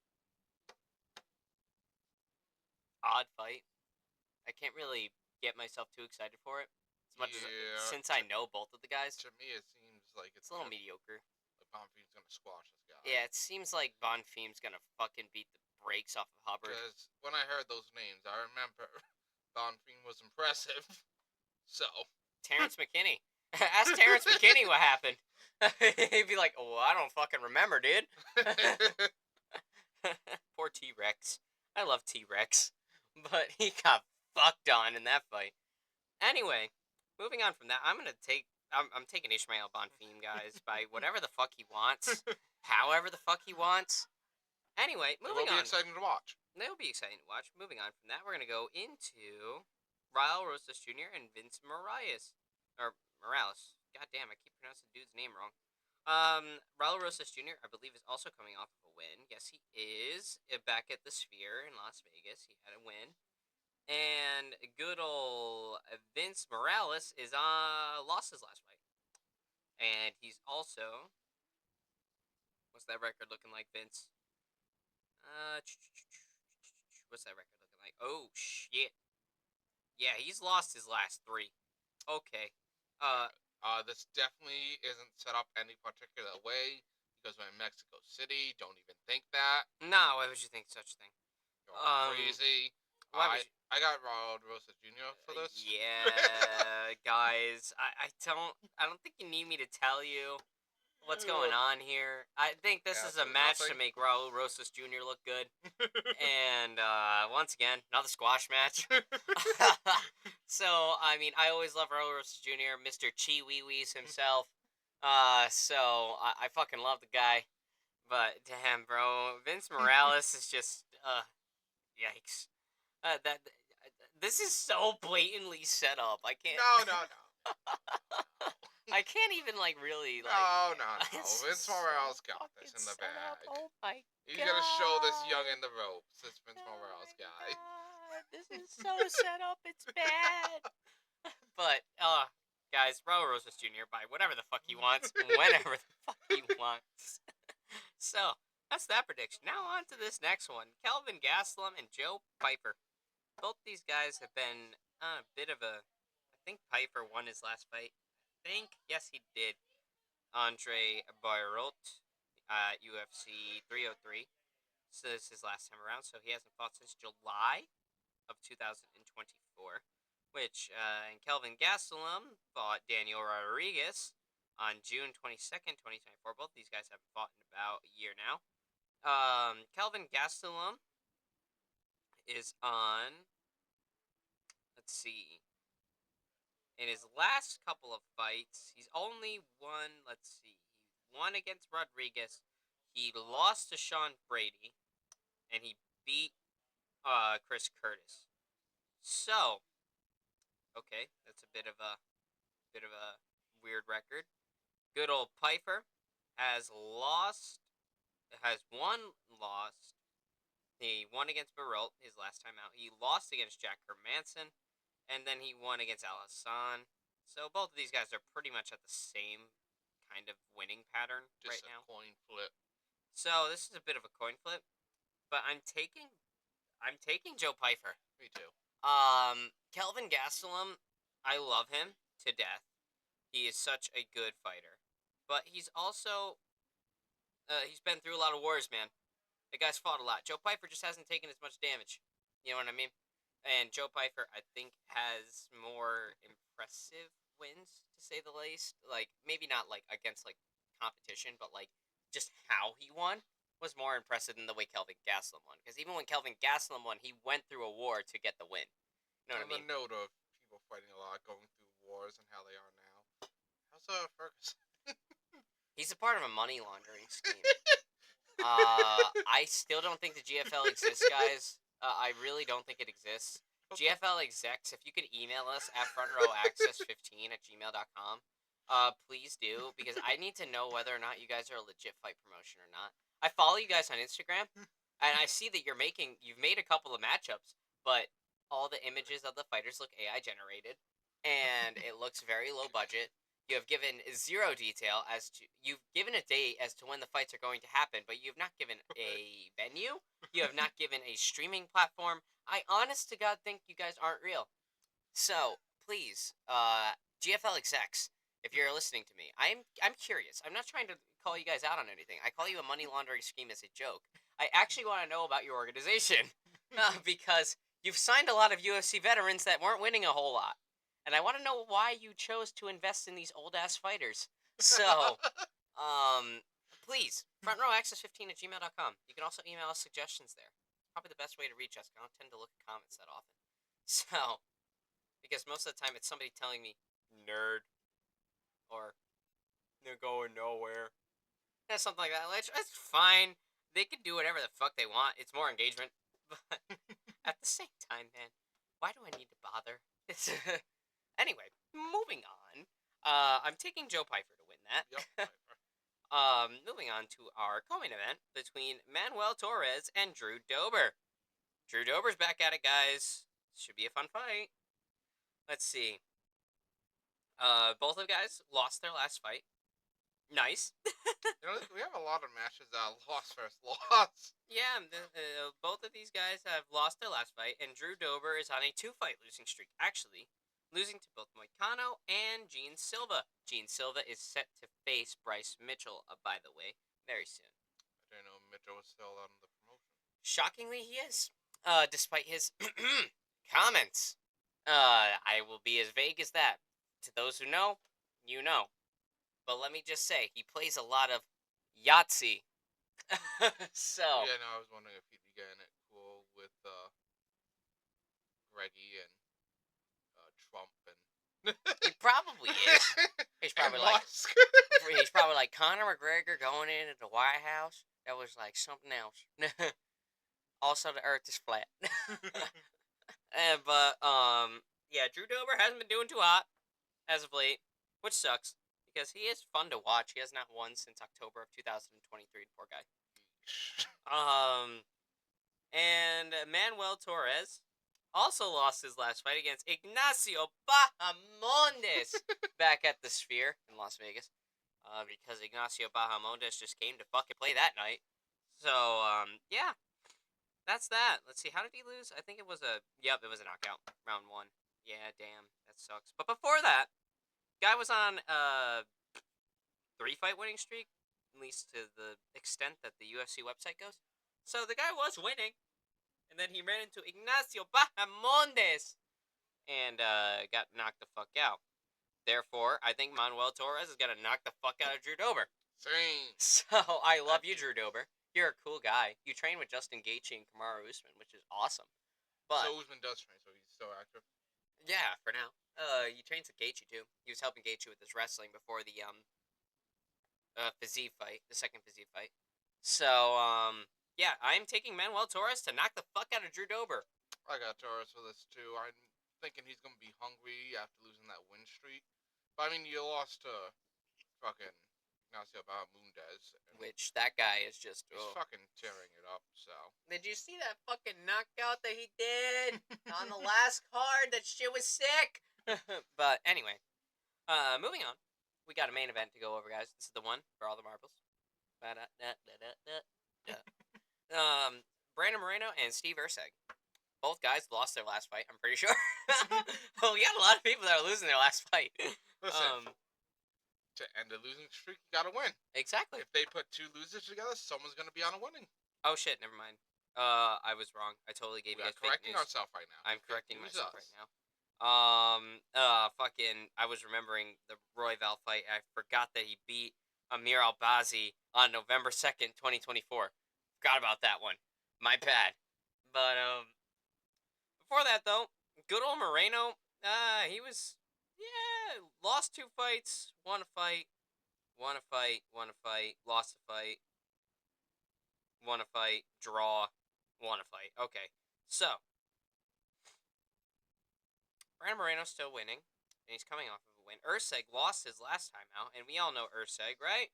odd fight. I can't really get myself too excited for it. As much as since I know both of the guys. To me, it seems like it's a little mediocre. Like Bonfim's gonna squash this guy. Yeah, it seems like Bonfim's gonna fucking beat the brakes off of Hubbard. Because when I heard those names, I remember Bonfim was impressive. So. Terrence McKinney. Ask Terrence McKinney what happened. He'd be like, oh, I don't fucking remember, dude. Poor T-Rex. I love T-Rex. But he got fucked on in that fight. Anyway, moving on from that, I'm taking Ishmael Bonfim, guys, by whatever the fuck he wants. However the fuck he wants. Anyway, moving on. It'll be exciting to watch. They'll be exciting to watch. Moving on from that, we're going to go into Raul Rosas Jr. and Vince Morales. God damn, I keep pronouncing the dude's name wrong. Raul Rosas Jr., I believe, is also coming off of a win. Yes, he is. Back at the Sphere in Las Vegas. He had a win. And good old Vince Morales is lost his last fight. And he's also... What's that record looking like, Vince? What's that record looking like? Oh, shit. Yeah, he's lost his last 3. Okay. This definitely isn't set up any particular way because we're in Mexico City. Don't even think that. No, why would you think such a thing? You're crazy. I got Raul Rosas Jr. for this. Yeah, guys. I don't think you need me to tell you what's going on here. I think this is a match to make Raul Rosas Jr. look good. And once again, another squash match. So, I mean, I always love Raul Rosas Jr., Mr. Chi Wee Wees himself. So I fucking love the guy. But damn, bro, Vince Morales is just yikes. This is so blatantly set up. I can't. No. I can't even really like. No. Vince Morales got this in the bag. Oh my He's gonna show this young in the ropes. This Vince Morales guy. God. This is so set up. It's bad. But guys, Raul Rosas Jr. by whatever the fuck he wants, whenever the fuck he wants. So that's that prediction. Now on to this next one: Kelvin Gastelum and Joe Pyfer. Both these guys have been a bit of a. I think Pyfer won his last fight. Yes, he did. Andre Barrot, UFC 303. So this is his last time around. So he hasn't fought since July of 2024. And Kelvin Gastelum fought Daniel Rodriguez on June 22nd, 2024. Both these guys haven't fought in about a year now. Kelvin Gastelum is on. Let's see. In his last couple of fights, he's only won. Let's see. He won against Rodriguez. He lost to Sean Brady, and he beat Chris Curtis. So, okay, that's a bit of a weird record. Good old Piper has lost, has one lost. He won against Baralt his last time out. He lost against Jack Hermanson, and then he won against Al Hassan. So both of these guys are pretty much at the same kind of winning pattern Just right a now. coin flip. So this is a bit of a coin flip, but I'm taking Joe Pyfer. Me too. Kelvin Gastelum, I love him to death. He is such a good fighter, but he's also he's been through a lot of wars, man. The guy's fought a lot. Joe Pyfer just hasn't taken as much damage. You know what I mean? And Joe Pyfer, I think, has more impressive wins, to say the least. Like, maybe not, like, against, like, competition, but, like, just how he won was more impressive than the way Kelvin Gastelum won. Because even when Kelvin Gastelum won, he went through a war to get the win. You know what I On the mean? note of people fighting a lot, going through wars and how they are now, how's Ferguson? He's a part of a money laundering scheme. I still don't think the GFL exists, guys. I really don't think it exists. GFL execs, if you could email us at frontrowaccess15@gmail.com, please do, because I need to know whether or not you guys are a legit fight promotion or not. I follow you guys on Instagram, and I see that you've made a couple of matchups, but all the images of the fighters look AI generated, and it looks very low budget. You have given zero detail as to you've given a date as to when the fights are going to happen, but you've not given a venue. You have not given a streaming platform. I honest to God think you guys aren't real. So please, GFL execs, if you're listening to me, I'm curious. I'm not trying to call you guys out on anything. I call you a money laundering scheme as a joke. I actually want to know about your organization because you've signed a lot of UFC veterans that weren't winning a whole lot. And I want to know why you chose to invest in these old ass fighters. So, please, frontrowaccess15@gmail.com. You can also email us suggestions there. Probably the best way to reach us. I don't tend to look at comments that often. So, because most of the time it's somebody telling me, nerd, or they're going nowhere. Yeah, something like that. Which, that's fine. They can do whatever the fuck they want. It's more engagement. But at the same time, man, why do I need to bother? Anyway, moving on. I'm taking Joe Pyfer to win that. Yep. Moving on to our co-main event between Manuel Torres and Drew Dober. Drew Dober's back at it, guys. Should be a fun fight. Let's see. Both of the guys lost their last fight. Nice. We have a lot of matches that lost first loss. Yeah, both of these guys have lost their last fight, and Drew Dober is on a 2-fight losing streak. Actually, losing to both Moicano and Gene Silva. Gene Silva is set to face Bryce Mitchell, by the way, very soon. I didn't know Mitchell was still on the promotion. Shockingly, he is. Despite his comments. I will be as vague as that. To those who know, you know. But let me just say, he plays a lot of Yahtzee. So. Yeah, no, I was wondering if he'd be getting it cool with Greggy and Trump and. He probably is. He's probably like Musk. he's probably like Conor McGregor going into the White House. That was like something else. Also, the Earth is flat. But yeah, Drew Dober hasn't been doing too hot as of late, which sucks because he is fun to watch. He has not won since October of 2023. Poor guy. And Manuel Torres also lost his last fight against Ignacio Bahamondes back at the Sphere in Las Vegas. Because Ignacio Bahamondes just came to fucking play that night. So, yeah. That's that. Let's see, how did he lose? I think it was a knockout. Round 1. Yeah, damn. That sucks. But before that, guy was on a 3-fight winning streak, at least to the extent that the UFC website goes. So the guy was winning, and then he ran into Ignacio Bahamondes and got knocked the fuck out. Therefore, I think Manuel Torres is going to knock the fuck out of Drew Dober. Same. So, I love you, Drew Dober. you're a cool guy. You train with Justin Gaethje and Kamaru Usman, which is awesome. But So Usman does train, so he's still active. yeah, for now. He trains with Gaethje too. He was helping Gaethje with his wrestling before the Fiziev fight, the second Fiziev fight. So yeah, I'm taking Manuel Torres to knock the fuck out of Drew Dober. I got Torres for this too. I'm thinking he's gonna be hungry after losing that win streak. But I mean, you lost to fucking Ignacio Bahamondes, and Which that guy is just. he's Oh. fucking tearing it up. So. Did you see that fucking knockout that he did on the last card? That shit was sick. But anyway, moving on. We got a main event to go over, guys. This is the one for all the marbles. Brandon Moreno and Steve Erceg. Both guys lost their last fight, I'm pretty sure. Well, we got a lot of people that are losing their last fight. Listen, to end a losing streak, you gotta win. Exactly. If they put two losers together, someone's gonna be on a winning. Oh shit, never mind. I was wrong. I totally gave you guys fake correcting news. ourselves right now. I'm correcting myself us. right now. I was remembering the Royval fight. I forgot that he beat Amir Albazi on November 2nd, 2024. Forgot about that one. My bad. But, before that, though, good old Moreno, he was, lost 2 fights, won a fight, won a fight, won a fight, lost a fight, won a fight, draw, won a fight. Okay, so, Brandon Moreno's still winning, and he's coming off of a win. Erceg lost his last time out, and we all know Erceg, right?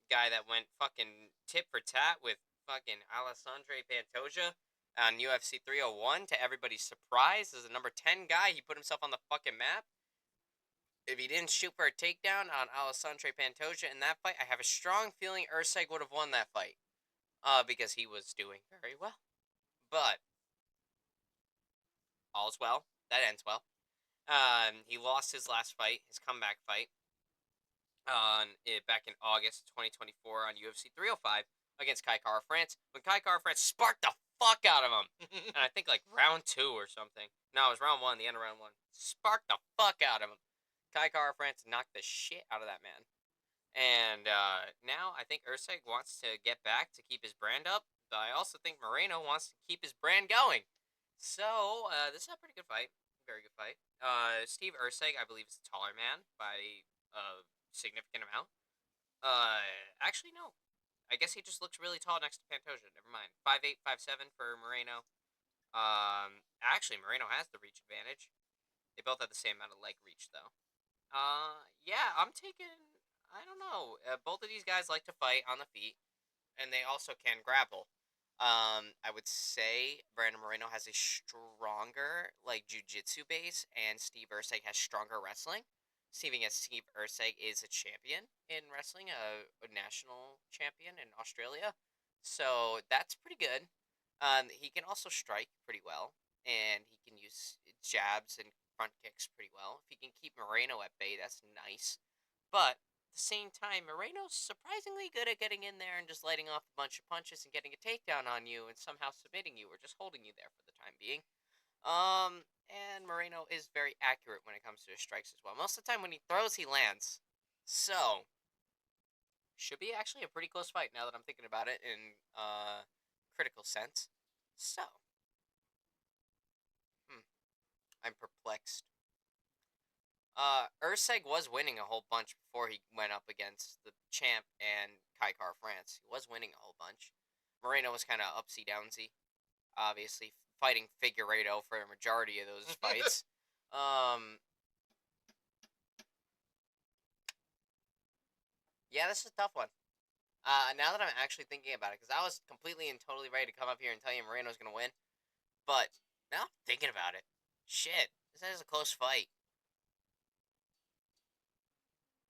Guy that went fucking tit for tat with fucking Alessandro Pantoja on UFC 301 to everybody's surprise. As a number 10 guy, he put himself on the fucking map. If he didn't shoot for a takedown on Alessandro Pantoja in that fight, I have a strong feeling Erceg would have won that fight. Because he was doing very well. But all's well. That ends well. He lost his last fight, his comeback fight, back in August 2024 on UFC 305 against Kai Kara France, when Kai Kara France sparked the fuck out of him. And I think like round 2 or something. No, it was round 1, the end of round 1. Sparked the fuck out of him. Kai Kara France knocked the shit out of that man. And now I think Erceg wants to get back to keep his brand up, but I also think Moreno wants to keep his brand going. So, this is a pretty good fight. Very good fight. Steve Erceg, I believe, is a taller man by a significant amount. Actually, no. I guess he just looks really tall next to Pantoja. Never mind. 5'8", 5'7" for Moreno. Actually, Moreno has the reach advantage. They both have the same amount of leg reach, though. Yeah, I'm taking... I don't know. Both of these guys like to fight on the feet, and they also can grapple. I would say Brandon Moreno has a stronger, jiu-jitsu base, and Steve Erceg has stronger wrestling. Steve Erceg is a champion in wrestling, a national champion in Australia. So that's pretty good. He can also strike pretty well, and he can use jabs and front kicks pretty well. If he can keep Moreno at bay, that's nice. But at the same time, Moreno's surprisingly good at getting in there and just lighting off a bunch of punches and getting a takedown on you and somehow submitting you or just holding you there for the time being. And Moreno is very accurate when it comes to his strikes as well. Most of the time when he throws, he lands. So, should be actually a pretty close fight now that I'm thinking about it in critical sense. So, I'm perplexed. Erceg was winning a whole bunch before he went up against the champ and Kai Kara France. He was winning a whole bunch. Moreno was kind of upsy-downsy, obviously, fighting Figueiredo for a majority of those fights. Yeah, this is a tough one. Now that I'm actually thinking about it, because I was completely and totally ready to come up here and tell you Moreno's going to win. But, now I'm thinking about it. Shit, this is a close fight.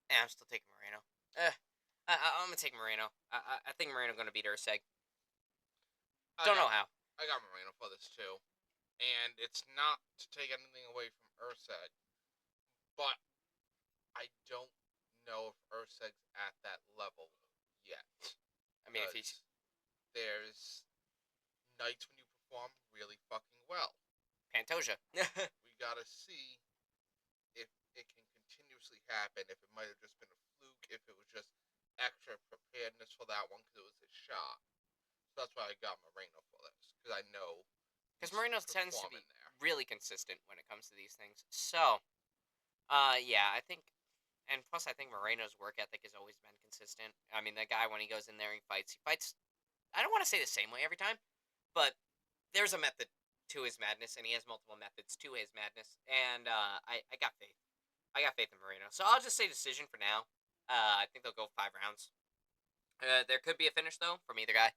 Yeah, I'm still taking Moreno. I'm going to take Moreno. I think Moreno's going to beat Erceg. Don't know how. I got Moreno for this too. And it's not to take anything away from Erceg, but I don't know if Erceg's at that level yet. I mean, if he's... There's nights when you perform really fucking well. Pantoja. We gotta see if it can continuously happen, if it might have just been a fluke, if it was just extra preparedness for that one because it was his shot. that's why I got Moreno for this, because I know Because he's Moreno tends to be performing there. really consistent when it comes to these things. So, yeah, I think, and plus I think Moreno's work ethic has always been consistent. I mean, that guy when he goes in there, he fights. I don't want to say the same way every time, but there's a method to his madness, and he has multiple methods to his madness. And I got faith. I got faith in Moreno. So I'll just say decision for now. I think they'll go 5 rounds. There could be a finish though from either guy.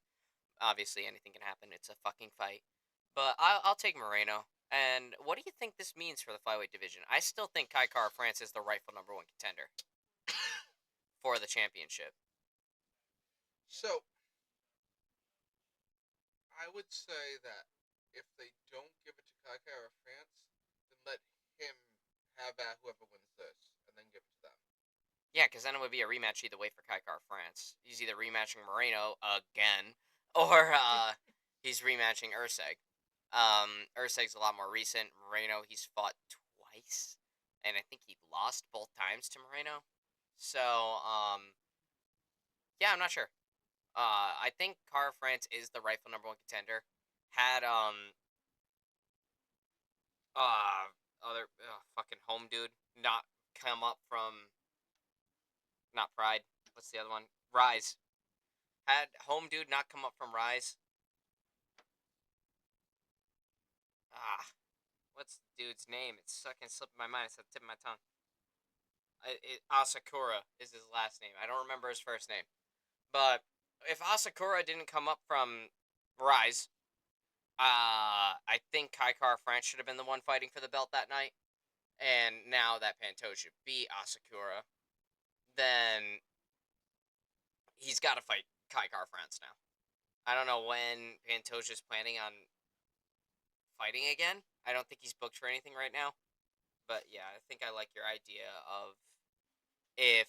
Obviously, anything can happen. It's a fucking fight. But I'll take Moreno. And what do you think this means for the flyweight division? I still think Kai Kara France is the rightful number one contender for the championship. So, I would say that if they don't give it to Kaká or France, then let him have at whoever wins this, and then give it to them. Yeah, because then it would be a rematch either way for Kai Kara France. He's either rematching Moreno again, or he's rematching Urseg. Urseg's a lot more recent. Moreno, he's fought twice, and I think he lost both times to Moreno. So, yeah, I'm not sure. I think Kara France is the rightful number one contender. Had other fucking home dude not come up from not Pride. What's the other one? Rise. Had home dude not come up from Rise. What's the dude's name? It's fucking slipping my mind. It's at the tip of my tongue. Asakura is his last name. I don't remember his first name. But if Asakura didn't come up from Rise, I think Kai Kara France should have been the one fighting for the belt that night. And now that Pantoja beat Asakura, then he's got to fight Kai Kara France now. I don't know when Pantoja's planning on fighting again. I don't think he's booked for anything right now. But yeah, I think I like your idea of if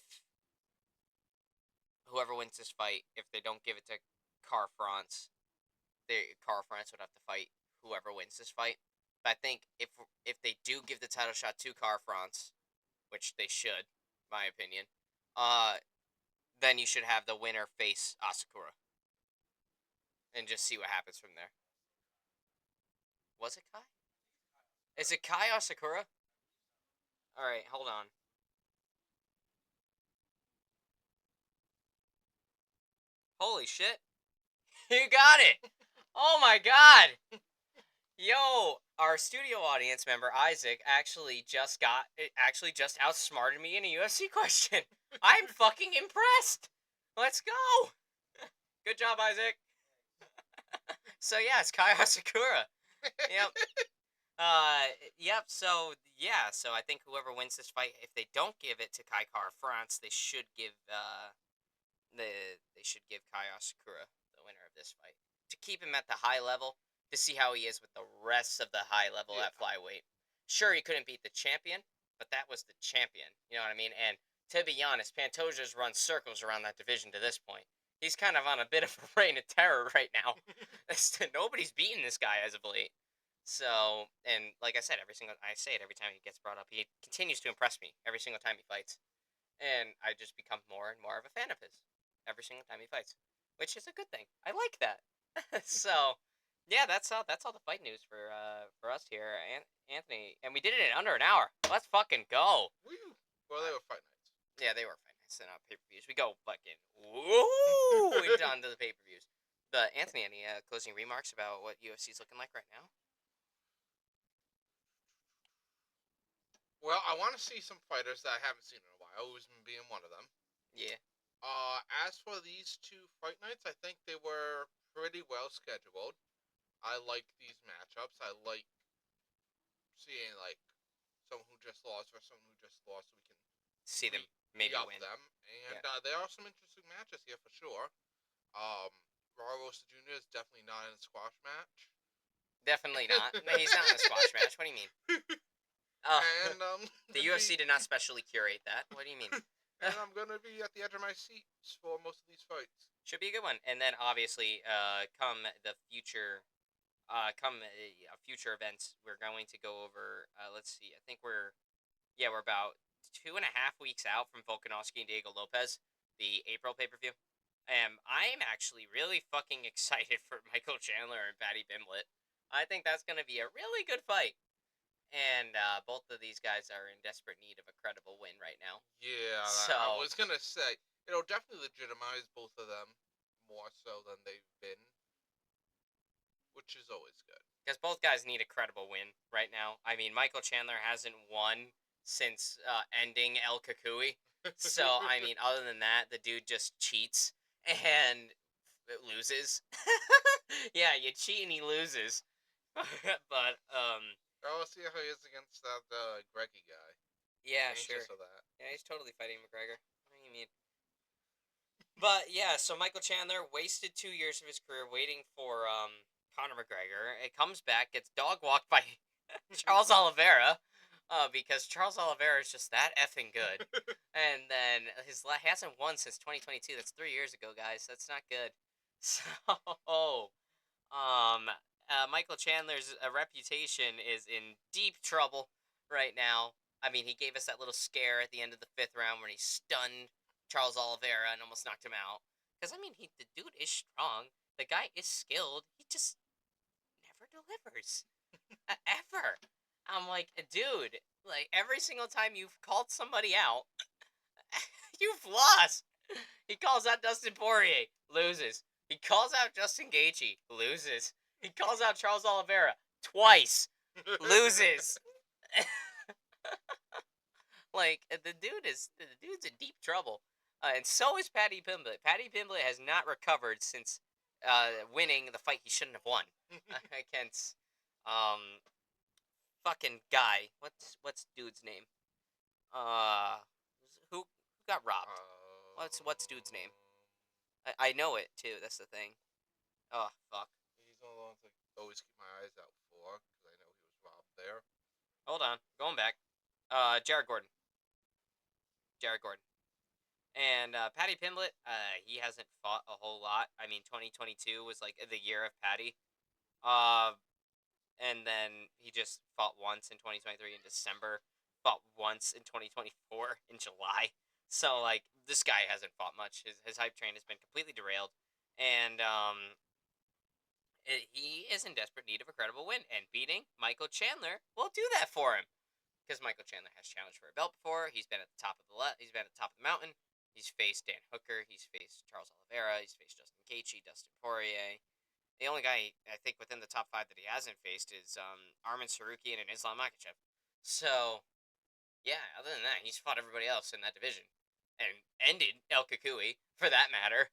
whoever wins this fight, if they don't give it to Kara France, Kara France would have to fight whoever wins this fight. But I think if they do give the title shot to Kara France, which they should, my opinion, then you should have the winner face Asakura. And just see what happens from there. Was it Kai? Is it Kai Asakura? Alright, hold on. Holy shit. You got it! Oh my god! Yo, our studio audience member Isaac actually just outsmarted me in a UFC question. I'm fucking impressed. Let's go. Good job, Isaac. So yeah, it's Kai Asakura. Yep. Yep. So yeah. So I think whoever wins this fight, if they don't give it to Kai Kara France, they should give they should give Kai Asakura the winner of this fight to keep him at the high level, to see how he is with the rest of the high level at flyweight. Sure, he couldn't beat the champion, but that was the champion. You know what I mean? And to be honest, Pantoja's run circles around that division to this point. He's kind of on a bit of a reign of terror right now. Nobody's beaten this guy as of late. So, and like I said, I say it every time he gets brought up. He continues to impress me every single time he fights, and I just become more and more of a fan of his every single time he fights, which is a good thing. I like that. So, yeah, that's all the fight news for us here, Anthony, and we did it in under an hour. Let's fucking go. Woo! Well, they were fight nights. Yeah, they were fight nights. They're not pay-per-views. We go fucking woo into onto the pay-per-views. But Anthony, any closing remarks about what UFC is looking like right now? Well, I want to see some fighters that I haven't seen in a while, Usman being one of them. Yeah. As for these two fight nights, I think they were pretty well scheduled. I like these matchups. I like seeing like someone who just lost versus someone who just lost, so we can See them maybe up win. them. And there are some interesting matches here for sure. Barros Jr. is definitely not in a squash match. Definitely not. No, he's not in a squash match. What do you mean? And the UFC did not specially curate that. What do you mean? And I'm gonna be at the edge of my seat for most of these fights. Should be a good one. And then obviously, come the future, future events, we're going to go over. Let's see. I think we're about 2.5 weeks out from Volkanovski and Diego Lopez, the April pay-per-view. I'm actually really fucking excited for Michael Chandler and Patty Pimblett. I think that's going to be a really good fight. And both of these guys are in desperate need of a credible win right now. Yeah, I So, was gonna say it'll definitely legitimize both of them more so than they've been, which is always good. because both guys need a credible win right now. I mean, Michael Chandler hasn't won since ending El Kakui. So, I mean, other than that, the dude just cheats and loses. Yeah, you cheat and he loses. But, I'll see how he is against that Greggy guy. yeah, Anxious sure. of that. Yeah, he's totally fighting McGregor. What do you mean? But yeah, so Michael Chandler wasted 2 years of his career waiting for Conor McGregor. It comes back, gets dog walked by Charles Oliveira, because Charles Oliveira is just that effing good. And then he hasn't won since 2022. That's 3 years ago, guys. That's not good. So, Michael Chandler's reputation is in deep trouble right now. I mean, he gave us that little scare at the end of the fifth round when he stunned Charles Oliveira and almost knocked him out. Because I mean, the dude is strong. The guy is skilled. He just never delivers, ever. I'm like, dude, like every single time you've called somebody out, you've lost. He calls out Dustin Poirier, loses. He calls out Justin Gaethje, loses. He calls out Charles Oliveira twice, loses. Like the dude's in deep trouble, and so is Paddy Pimblett. Paddy Pimblett has not recovered since winning the fight he shouldn't have won against um fucking guy. What's dude's name? Uh, who got robbed? What's dude's name? I know it too. That's the thing. Oh fuck. He's one of the ones I always keep my eyes out for because I know he was robbed there. Hold on. Going back. Jared Gordon. Jared Gordon. And Paddy Pimblett, he hasn't fought a whole lot. I mean, 2022 was like the year of Paddy. Uh, and then he just fought once in 2023 in December. Fought once in 2024 in July. So like this guy hasn't fought much. His hype train has been completely derailed, and he is in desperate need of a credible win. And beating Michael Chandler will do that for him. Because Michael Chandler has challenged for a belt before. He's been at the top of he's been at the top of the mountain. He's faced Dan Hooker. He's faced Charles Oliveira. He's faced Justin Gaethje, Dustin Poirier. The only guy I think within the top five that he hasn't faced is Arman Sarukian and Islam Makhachev. So yeah, other than that, he's fought everybody else in that division and ended El Kakui for that matter.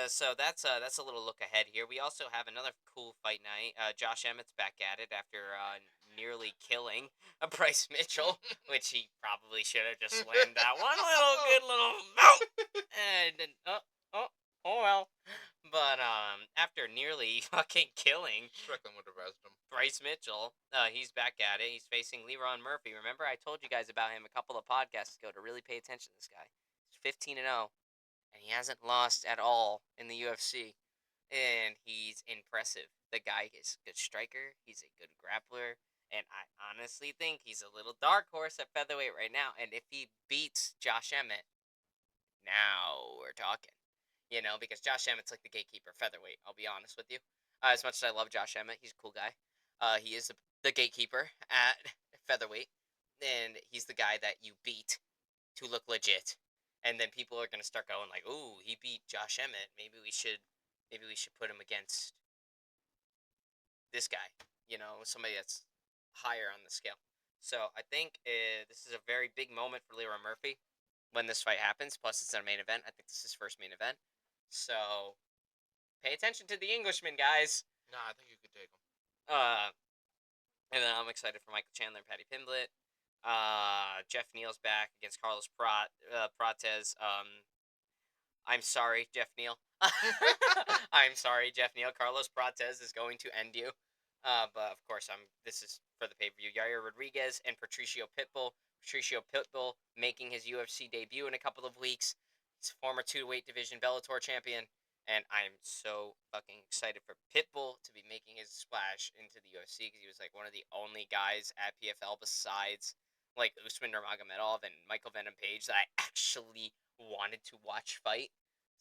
So that's a little look ahead here. We also have another cool fight night. Josh Emmett's back at it after nearly killing Bryce Mitchell, which he probably should have just slammed that one little good little and then, oh well. But after nearly fucking killing Strickland would have rezzed him. Bryce Mitchell, he's back at it. He's facing Leron Murphy. Remember, I told you guys about him a couple of podcasts ago to really pay attention to this guy. He's 15-0 and he hasn't lost at all in the UFC. And he's impressive. The guy is a good striker. He's a good grappler. And I honestly think he's a little dark horse at featherweight right now. And if he beats Josh Emmett, now we're talking. You know, because Josh Emmett's like the gatekeeper featherweight. I'll be honest with you. As much as I love Josh Emmett, he's a cool guy. He is the gatekeeper at featherweight. And he's the guy that you beat to look legit, and then people are gonna start going like, "Ooh, he beat Josh Emmett. Maybe we should put him against this guy. You know, somebody that's higher on the scale." So I think this is a very big moment for Leroy Murphy when this fight happens. Plus, it's our main event. I think this is his first main event. So pay attention to the Englishman, guys. Nah, I think you could take him. Uh, and then I'm excited for Michael Chandler and Patty Pimblett. Jeff Neal's back against Carlos Prates. I'm sorry, Jeff Neal. I'm sorry, Jeff Neal. Carlos Prates is going to end you. But of course, this is for the pay-per-view. Yair Rodriguez and Patricio Pitbull. Patricio Pitbull making his UFC debut in a couple of weeks. He's a former two-weight division Bellator champion. And I'm so fucking excited for Pitbull to be making his splash into the UFC because he was like one of the only guys at PFL besides like Usman Nurmagomedov and Michael Venom Page that I actually wanted to watch fight.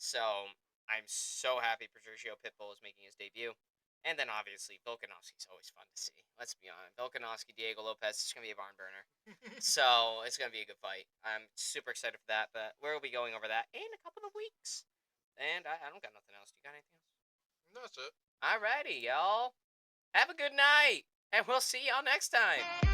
So I'm so happy Patricio Pitbull is making his debut. And then obviously Volkanovski's always fun to see. Let's be honest. Volkanovski, Diego Lopez, it's gonna be a barn burner. So it's gonna be a good fight. I'm super excited for that, but we'll be going over that in a couple of weeks. And I don't got nothing else. You got anything else? That's it. Alrighty, y'all. Have a good night. And we'll see y'all next time.